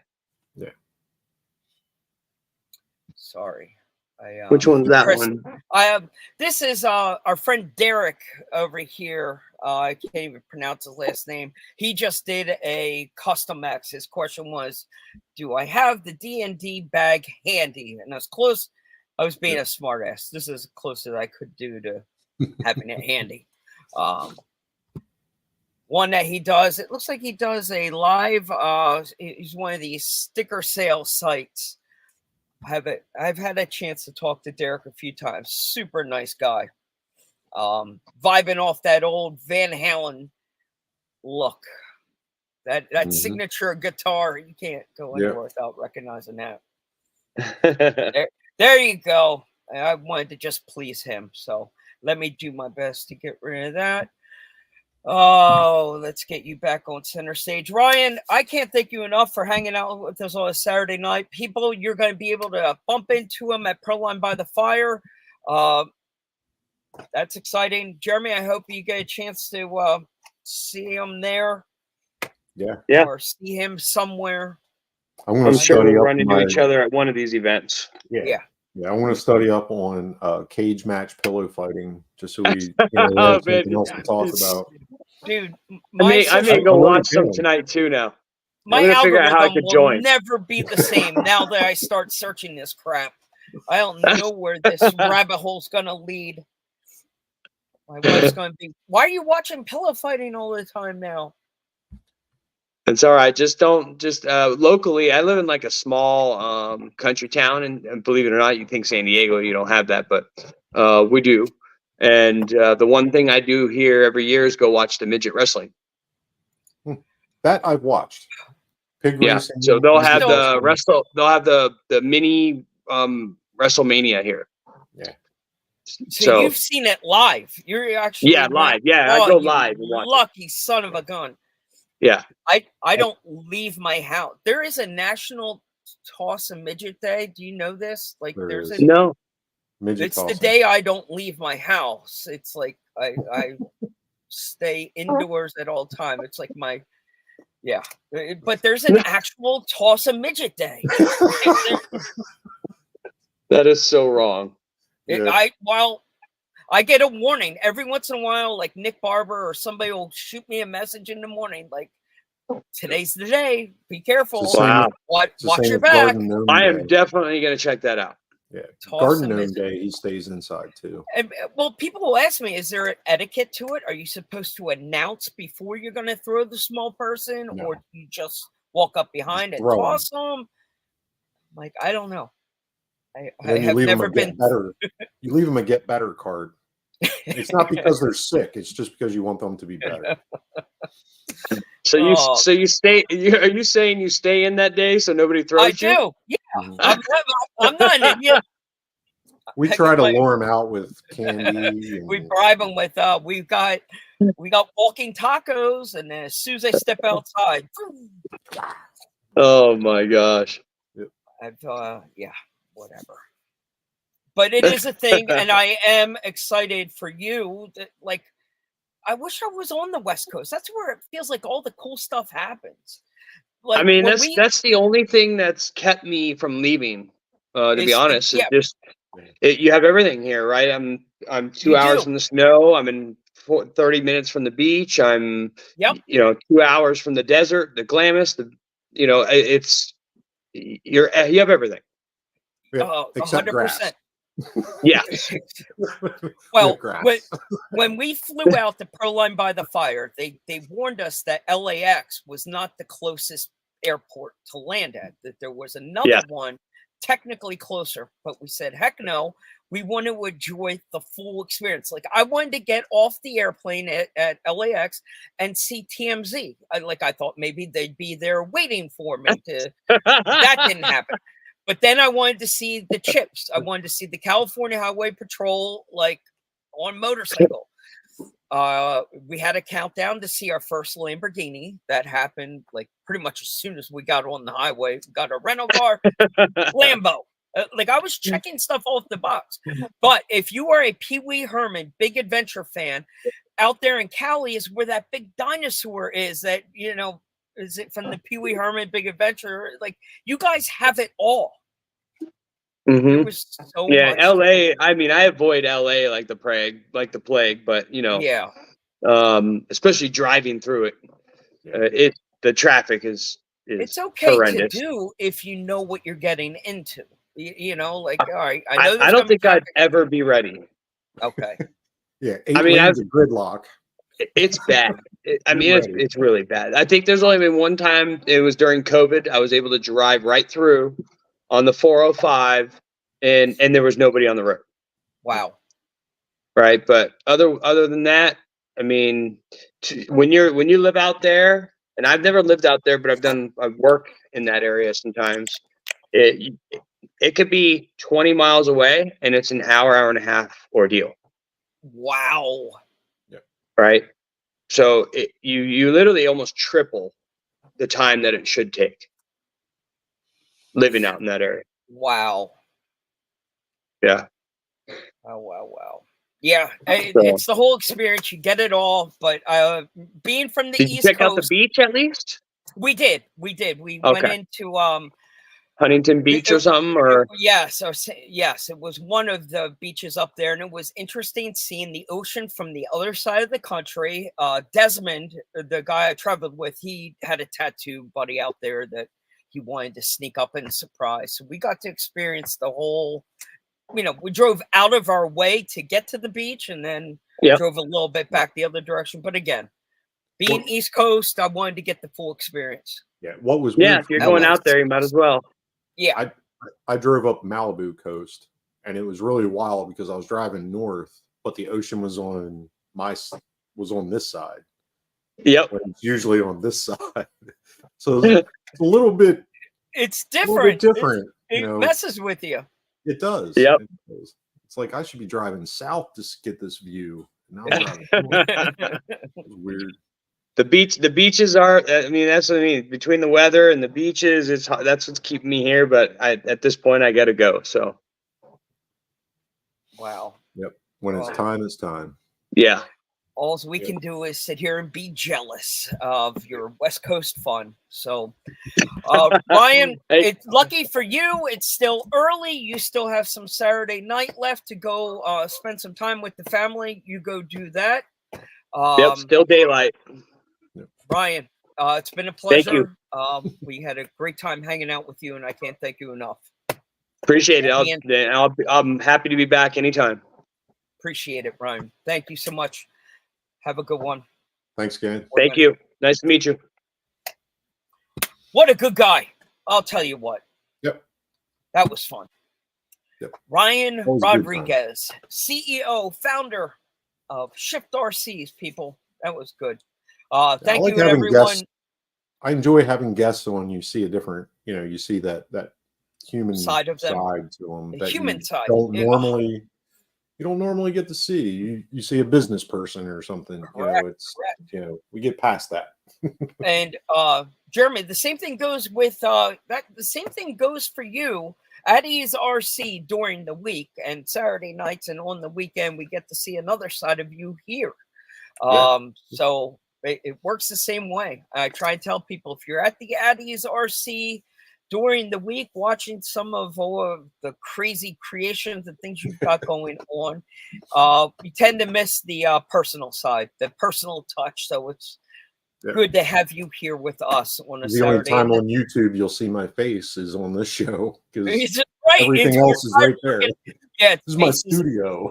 Sorry. Which one's that Chris, one? This is our friend Derek over here. I can't even pronounce his last name. He just did a custom X. His question was, do I have the D&D bag handy? And as close, I was being a smart ass. This is as close as I could do to having it handy. One that he does, it looks like he does a live, he's one of these sticker sale sites. I've had a chance to talk to Derek a few times. Super nice guy. Vibing off that old Van Halen look. That signature guitar, you can't go anywhere without recognizing that. There you go. I wanted to just please him, so let me do my best to get rid of that. Oh, let's get you back on center stage. Ryan, I can't thank you enough for hanging out with us on a Saturday night. People, you're going to be able to bump into him at Proline by the Fire. That's exciting. Jeremy, I hope you get a chance to see him there. Yeah. Or see him somewhere. I'm sure we'll run into each other at one of these events. Yeah, I want to study up on cage match pillow fighting, just so we have something else to talk about. Dude, I may go watch some tonight too now. My I'm figure out how I algorithm could will join. never be the same now that I start searching this crap. I don't know where this rabbit hole's gonna lead. My wife's gonna be, why are you watching pillow fighting all the time now? It's all right. Just locally, I live in like a small country town, and believe it or not, you think San Diego, you don't have that, but we do. And the one thing I do here every year is go watch the midget wrestling. That I've watched. Pig racing. So they'll have the mini WrestleMania here. Yeah. So you've seen it live. You're actually live. Yeah, I go live and watch. Lucky son of a gun. Yeah. I don't leave my house. There is a National Toss and Midget Day. Do you know this? Like No. Midget It's the tossing. day I don't leave my house. It's like I stay indoors at all time. It's like my yeah. But there's an actual toss a midget day. That is so wrong. Yeah. I get a warning every once in a while, like Nick Barber or somebody will shoot me a message in the morning, like today's the day. Be careful. It's the same Wow. Watch It's the same your with back. Garden Gnome I Day. am definitely going to check that out. Yeah, Toss Garden a Gnome midget. Day, he stays inside too. And, well, people will ask me, is there an etiquette to it? Are you supposed to announce before you're going to throw the small person, No. or do you just walk up behind and throw 'em. toss them? Like, I don't know. I And then you have leave them never a get been. better. You leave them a get better card. It's not because they're sick. It's just because you want them to be better. So you Oh. so you stay. Are you saying you stay in that day so nobody throws I you? do. Yeah, Mhm. I'm not an idiot. We Heck, try to like- lure them out with candy. We And, bribe them with we got walking tacos, and then as soon as I step outside, Oh my gosh. I've yeah, whatever. But it is a thing, and I am excited for you. That, like, I wish I was on the West Coast. That's where it feels like all the cool stuff happens. Like, I mean, when that's the only thing that's kept me from leaving. To be Is- honest, yeah. it's just you have everything here, right? I'm 2 You hours do. from the snow. I'm in 30 minutes from the beach. I'm Yep. 2 hours from the desert, the Glamis. It's you have everything. yeah, except 100%. grass. Yes. Well, grass. when we flew out to Proline by the Fire, they warned us that LAX was not the closest airport to land at, that there was another Yeah. one technically closer, but we said, heck no, we want to enjoy the full experience. Like, I wanted to get off the airplane at LAX and see TMZ. I thought maybe they'd be there waiting for me to. That didn't happen. But then I wanted to see the Chips. I wanted to see the California Highway Patrol, like, on motorcycle. We had a countdown to see our first Lamborghini. That happened like pretty much as soon as we got on the highway. We got a rental car, Lambo. Like, I was checking stuff off the box. But if you are a Pee Wee Herman Big Adventure fan, out there in Cali is where that big dinosaur is. That is it from the Pee Wee Herman Big Adventure? Like, you guys have it all. There Mhm. was so Yeah, much. LA. I mean, I avoid LA like the plague, but Yeah. especially driving through it, Yeah. the traffic is It's okay horrendous. to do if you know what you're getting into. Like, all right, I know I there's don't gonna be think I'd traffic. ever be ready. Okay. Yeah, I mean, lanes of gridlock. It's bad. I You're mean, ready. it's really bad. I think there's only been one time. It was during COVID. I was able to drive right through on the 405, and there was nobody on the road. Wow. Right, but other than that, I mean, when you live out there, and I've never lived out there, but I've worked in that area sometimes. It could be 20 miles away, and it's an hour and a half ordeal. Wow. Right, so you literally almost triple the time that it should take living out in that area. Wow. Yeah. Wow. Yeah, So- it's the whole experience. You get it all, but being from the Did you East check out the Coast, beach at least? we did. We went Okay. into Huntington Beach or something, or yes, it was one of the beaches up there, and it was interesting seeing the ocean from the other side of the country. Desmond, the guy I traveled with, he had a tattoo buddy out there that he wanted to sneak up and surprise. So we got to experience the whole. We drove out of our way to get to the beach, and then Yep. drove a little bit back the other direction. But again, being Well- East Coast, I wanted to get the full experience. Yeah, what was yeah, weird if you're for going me, out there, you might as well. Yeah, I drove up Malibu coast, and it was really wild because I was driving north, but the ocean was on this side. Yep. When it's usually on this side, so it's a little bit it's a little bit different. different. It You know, messes with you. it does. Yep. It does. It's like I should be driving south to get this view. Now I'm driving north. It's weird. The beaches are. I mean, that's what I mean. Between the weather and the beaches, that's what's keeping me here. But at this point, I got to go. So Wow. Yep. When it's Well, time, it's time. Yeah. all we Yep. can do is sit here and be jealous of your West Coast fun. So, Ryan, Hey. it's lucky for you. It's still early. You still have some Saturday night left to go spend some time with the family. You go do that. Yep. Still daylight. Ryan, it's been a Thank you. pleasure. We had a great time hanging out with you, and I can't thank you enough. Appreciate it. Ian. I'm happy to be back anytime. Appreciate it, Ryan. Thank you so much. Have a good one. Thanks, gang. Thank you. Nice to meet you. What a good guy. I'll tell you what. Yep. That was fun. Yep. Ryan was a good time. Rodriguez, CEO, founder of Shift RCs, people. That was good. Thank like you, having everyone. guests. I enjoy having guests on. You see a different, you see that human Side of them. to them. The that human you side. Don't Yeah. normally. You don't normally get to see. You see a business person or something. Correct, It's we get past that. And Jeremy, the same thing goes with that. The same thing goes for you at Ease RC during the week and Saturday nights, and on the weekend we get to see another side of you here. So it works the same way. I try and tell people, if you're at the Addie's RC during the week watching some of the crazy creations and things you've got going on, you tend to miss the personal side, the personal touch. So it's good to have you here with us on a The only Saturday. time on YouTube you'll see my face is on this show, because Right. everything else is right there. Yeah, This is my studio.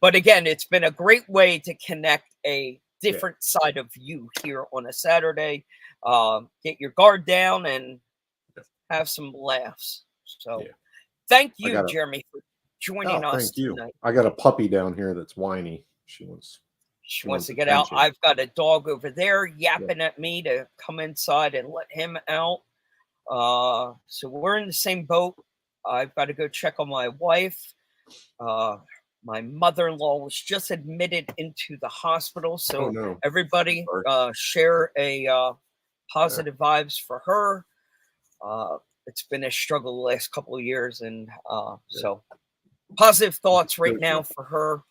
But again, it's been a great way to connect a different side of you here on a Saturday. Get your guard down and have some laughs. So thank you, Jeremy, for joining us Thank you. tonight. I got a puppy down here that's whiny. She wants to get out. I've got a dog over there yapping at me to come inside and let him out. So we're in the same boat. I've got to go check on my wife. My mother-in-law was just admitted into the hospital. So everybody share a positive vibes for her. It's been a struggle the last couple of years. And so positive thoughts right now for her.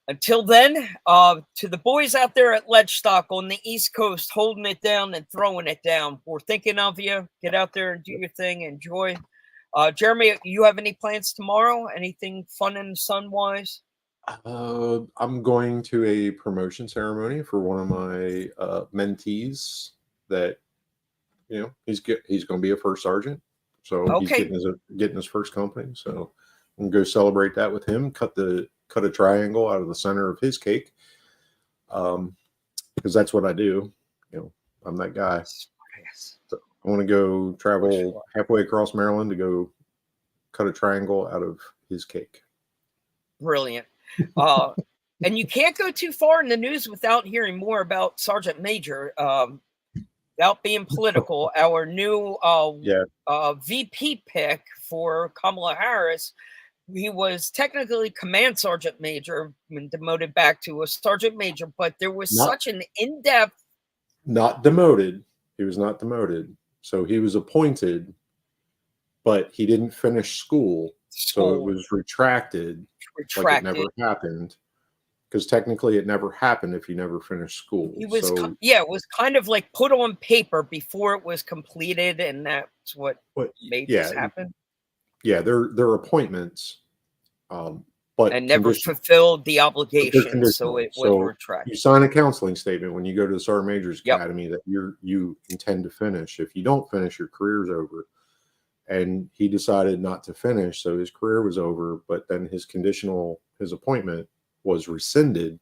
Until then, to the boys out there at Ledgestock on the East Coast, holding it down and throwing it down, we're thinking of you. Get out there and do your thing. Enjoy. Jeremy, you have any plans tomorrow? Anything fun and sun-wise? I'm going to a promotion ceremony for one of my mentees that, he's going to be a first sergeant. So he's getting his first company. So I'm going to go celebrate that with him, cut a triangle out of the center of his cake. Because that's what I do. I'm that guy. So I want to go travel halfway across Maryland to go cut a triangle out of his cake. Brilliant. And you can't go too far in the news without hearing more about Sergeant Major. Without being political, our new VP pick for Kamala Harris, he was technically Command Sergeant Major and demoted back to a Sergeant Major, but there was such an in-depth... Not demoted. He was not demoted. So he was appointed, but he didn't finish school. So it was retracted. Like it never happened. Because technically it never happened if you never finished school. It was, it was kind of like put on paper before it was completed, and that's what made this happen. Yeah, they're appointments, but never fulfilled the obligation, so it was retracted. You sign a counseling statement when you go to the Sergeant Major's Academy that you intend to finish. If you don't finish, your career's over. And he decided not to finish, so his career was over. But then his appointment was rescinded,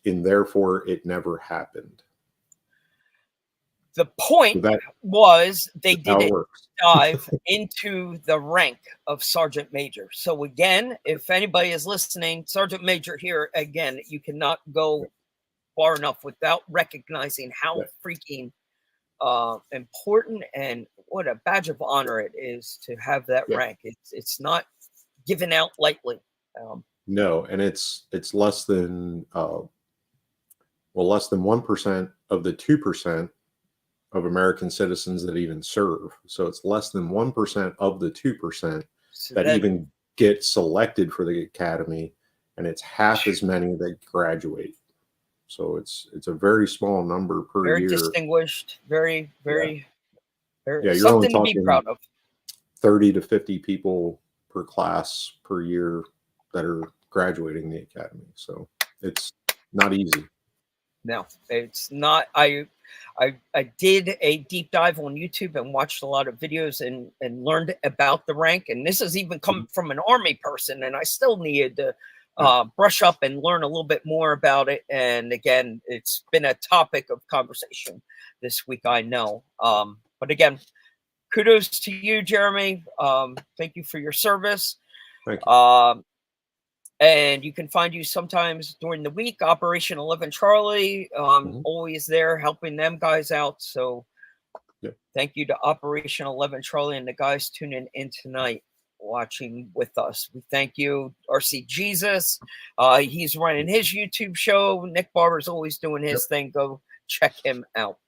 therefore it never happened. The point was they didn't dive into the rank of Sergeant Major. So again, if anybody is listening, Sergeant Major here, again, you cannot go far enough without recognizing how freaking important and what a badge of honor it is to have that rank. It's not given out lightly. No, and it's less than less than 1% of the 2% of American citizens that even serve. So it's less than 1% of the 2% So that even get selected for the academy, and it's half as many that graduate. So it's a very small number per very year. distinguished, very, very, very You're only something to be talking proud of. 30 to 50 people per class per year that are graduating the academy. So it's not easy. No, it's not. I did a deep dive on YouTube and watched a lot of videos and learned about the rank. And this is even coming from an Army person, and I still needed to brush up and learn a little bit more about it. And again, it's been a topic of conversation this week, I know. But again, kudos to you, Jeremy. Thank you for your service. Thank you. And you can find you sometimes during the week, Operation 11 Charlie, always there helping them guys out. So thank you to Operation 11 Charlie and the guys tuning in tonight, watching with us. We thank you, RC Jesus. He's running his YouTube show. Nick Barber's always doing his thing. Go check him out.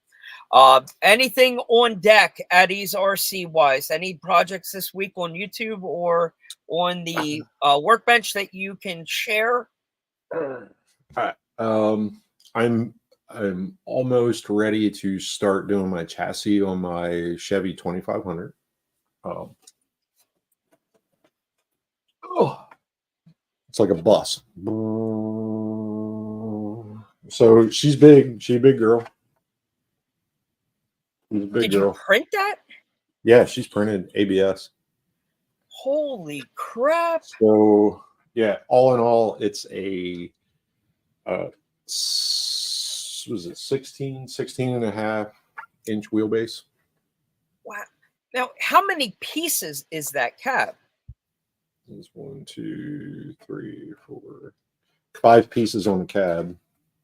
Anything on deck at Ease RC wise? Any projects this week on YouTube or on the workbench that you can share? I'm almost ready to start doing my chassis on my Chevy 2500. It's like a bus. So she's big. She's a big girl. She's a big Did girl. you print that? Yeah, she's printed ABS. Holy crap. So yeah, all in all, it's a was it 16 and a half inch wheelbase. Wow. Now, how many pieces is that cab? There's 1, 2, 3, 4, 5 pieces on the cab.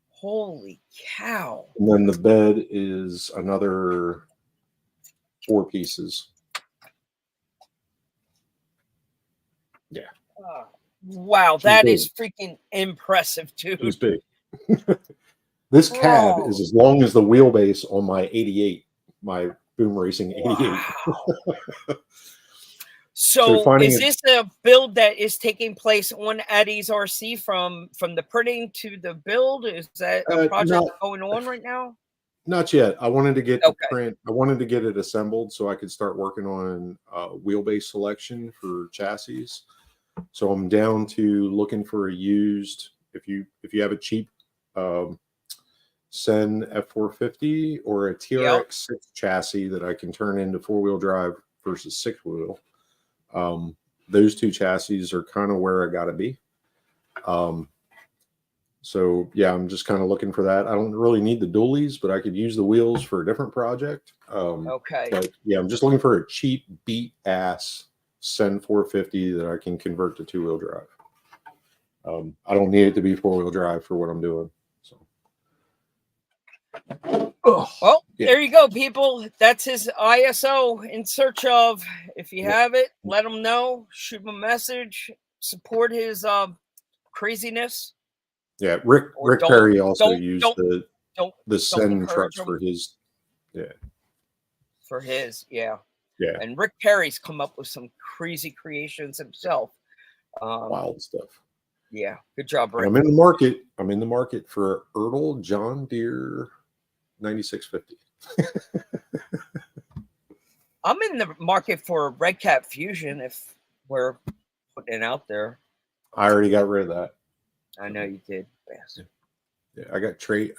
Holy cow. And then the bed is another 4 pieces. Yeah. Wow, that is freaking impressive, dude. It's big. This cab is as long as the wheelbase on my 88, my Boom Racing 88. Wow. So is this a build that is taking place on Eddie's RC from the printing to the build? Is that a project going on right now? Not yet. I wanted to get the print. I wanted to get it assembled so I could start working on wheelbase selection for chassis. So I'm down to looking for a used. If you have a cheap Sen F450 or a TRX6 chassis that I can turn into 4-wheel drive versus 6-wheel. Those 2 chassis are kind of where I got to be. So yeah, I'm just kind of looking for that. I don't really need the dualies, but I could use the wheels for a different project. But yeah, I'm just looking for a cheap beat ass Sen 450 that I can convert to 2-wheel drive. I don't need it to be 4-wheel drive for what I'm doing. So. Well, there you go, people. That's his ISO in search of. If you have it, let him know. Shoot him a message. Support his craziness. Yeah, Rick Perry also used the Sen trucks for his. Yeah. For his, yeah. Yeah. And Rick Perry's come up with some crazy creations himself. Wild stuff. Yeah, good job, Rick. I'm in the market for Ertl John Deere 9650. I'm in the market for Red Cat Fusion if we're putting it out there. I already got rid of that. I know you did, bastard. Yeah, I got trade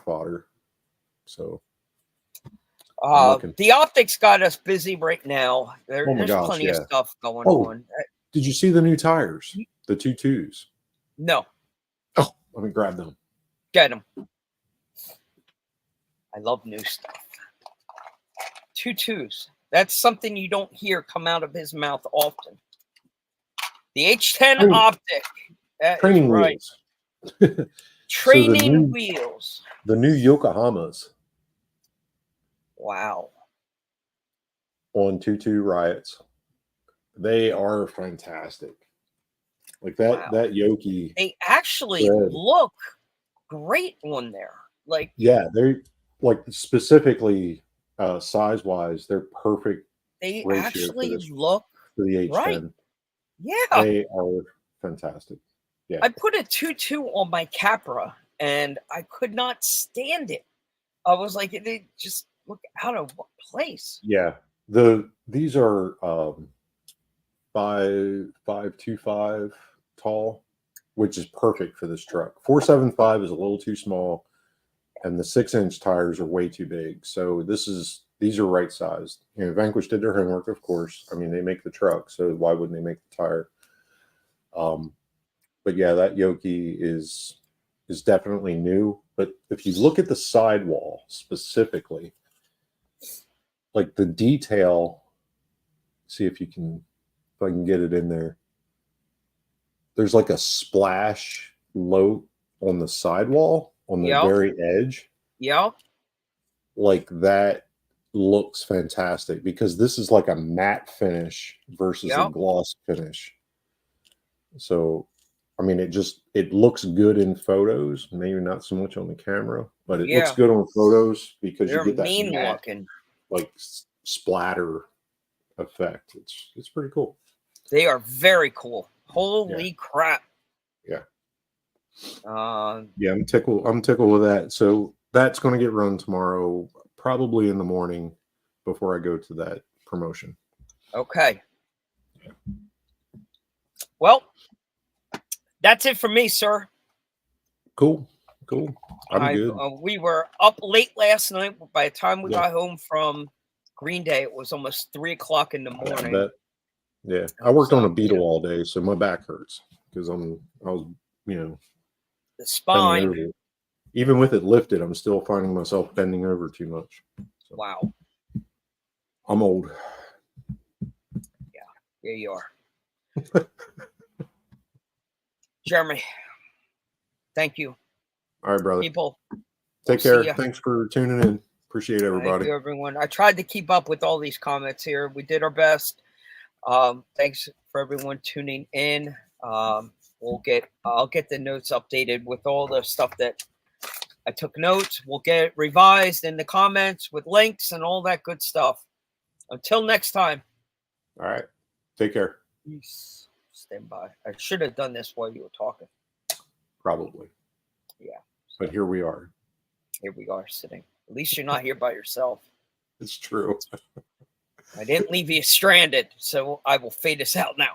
fodder. So the optics got us busy right now. There's plenty of stuff going on. Did you see the new tires? The 2.2s? No. Oh, let me grab them. Get them. I love new stuff. 2.2s. That's something you don't hear come out of his mouth often. The H10 optic. Training wheels. Training wheels. The new Yokohamas. Wow. On 2.2 Riots. They are fantastic. Like that Yoki. They actually look great on there. Like yeah, they like specifically size wise, they're perfect They ratio for actually this. look for the H10. right. Yeah. They are fantastic. I put a 2.2 on my Capra and I could not stand it. I was like, they just look out of place. Yeah. These are 5.25 tall, which is perfect for this truck. 4.75 is a little too small, and the 6-inch tires are way too big. So these are right sized. You know, Vanquish did their homework, of course. I mean, they make the truck, so why wouldn't they make the tire? But yeah, that Yoki is definitely new. But if you look at the sidewall specifically, like the detail, see if I can get it in there. There's like a splash low on the sidewall on the very edge. Yeah. Like that looks fantastic because this is like a matte finish versus a gloss finish. So, I mean, it looks good in photos, maybe not so much on the camera, but it looks good on photos because you get that matte, looking, like splatter effect. It's pretty cool. They are very cool. Holy crap. Yeah. Yeah, I'm tickled with that. So that's going to get run tomorrow, probably in the morning before I go to that promotion. Okay. Yeah. Well, that's it for me, sir. Cool. I'm good. We were up late last night. By the time we got home from Green Day, it was almost 3 o'clock in the morning. Yeah, I worked on a Beetle all day, so my back hurts because I was, the spine. Even with it lifted, I'm still finding myself bending over too much. So, wow. I'm old. Yeah, you are. Jeremy, thank you. All right, brother. People, take care. Thanks for tuning in. Appreciate everybody. Thank you, everyone. I tried to keep up with all these comments here. We did our best. Thanks for everyone tuning in. I'll get the notes updated with all the stuff that I took notes. We'll get it revised in the comments with links and all that good stuff. Until next time. All right. Take care. Peace. Stand by. I should have done this while you were talking. Probably. Yeah. But here we are. Here we are sitting. At least you're not here by yourself. It's true. I didn't leave you stranded, so I will fade us out now.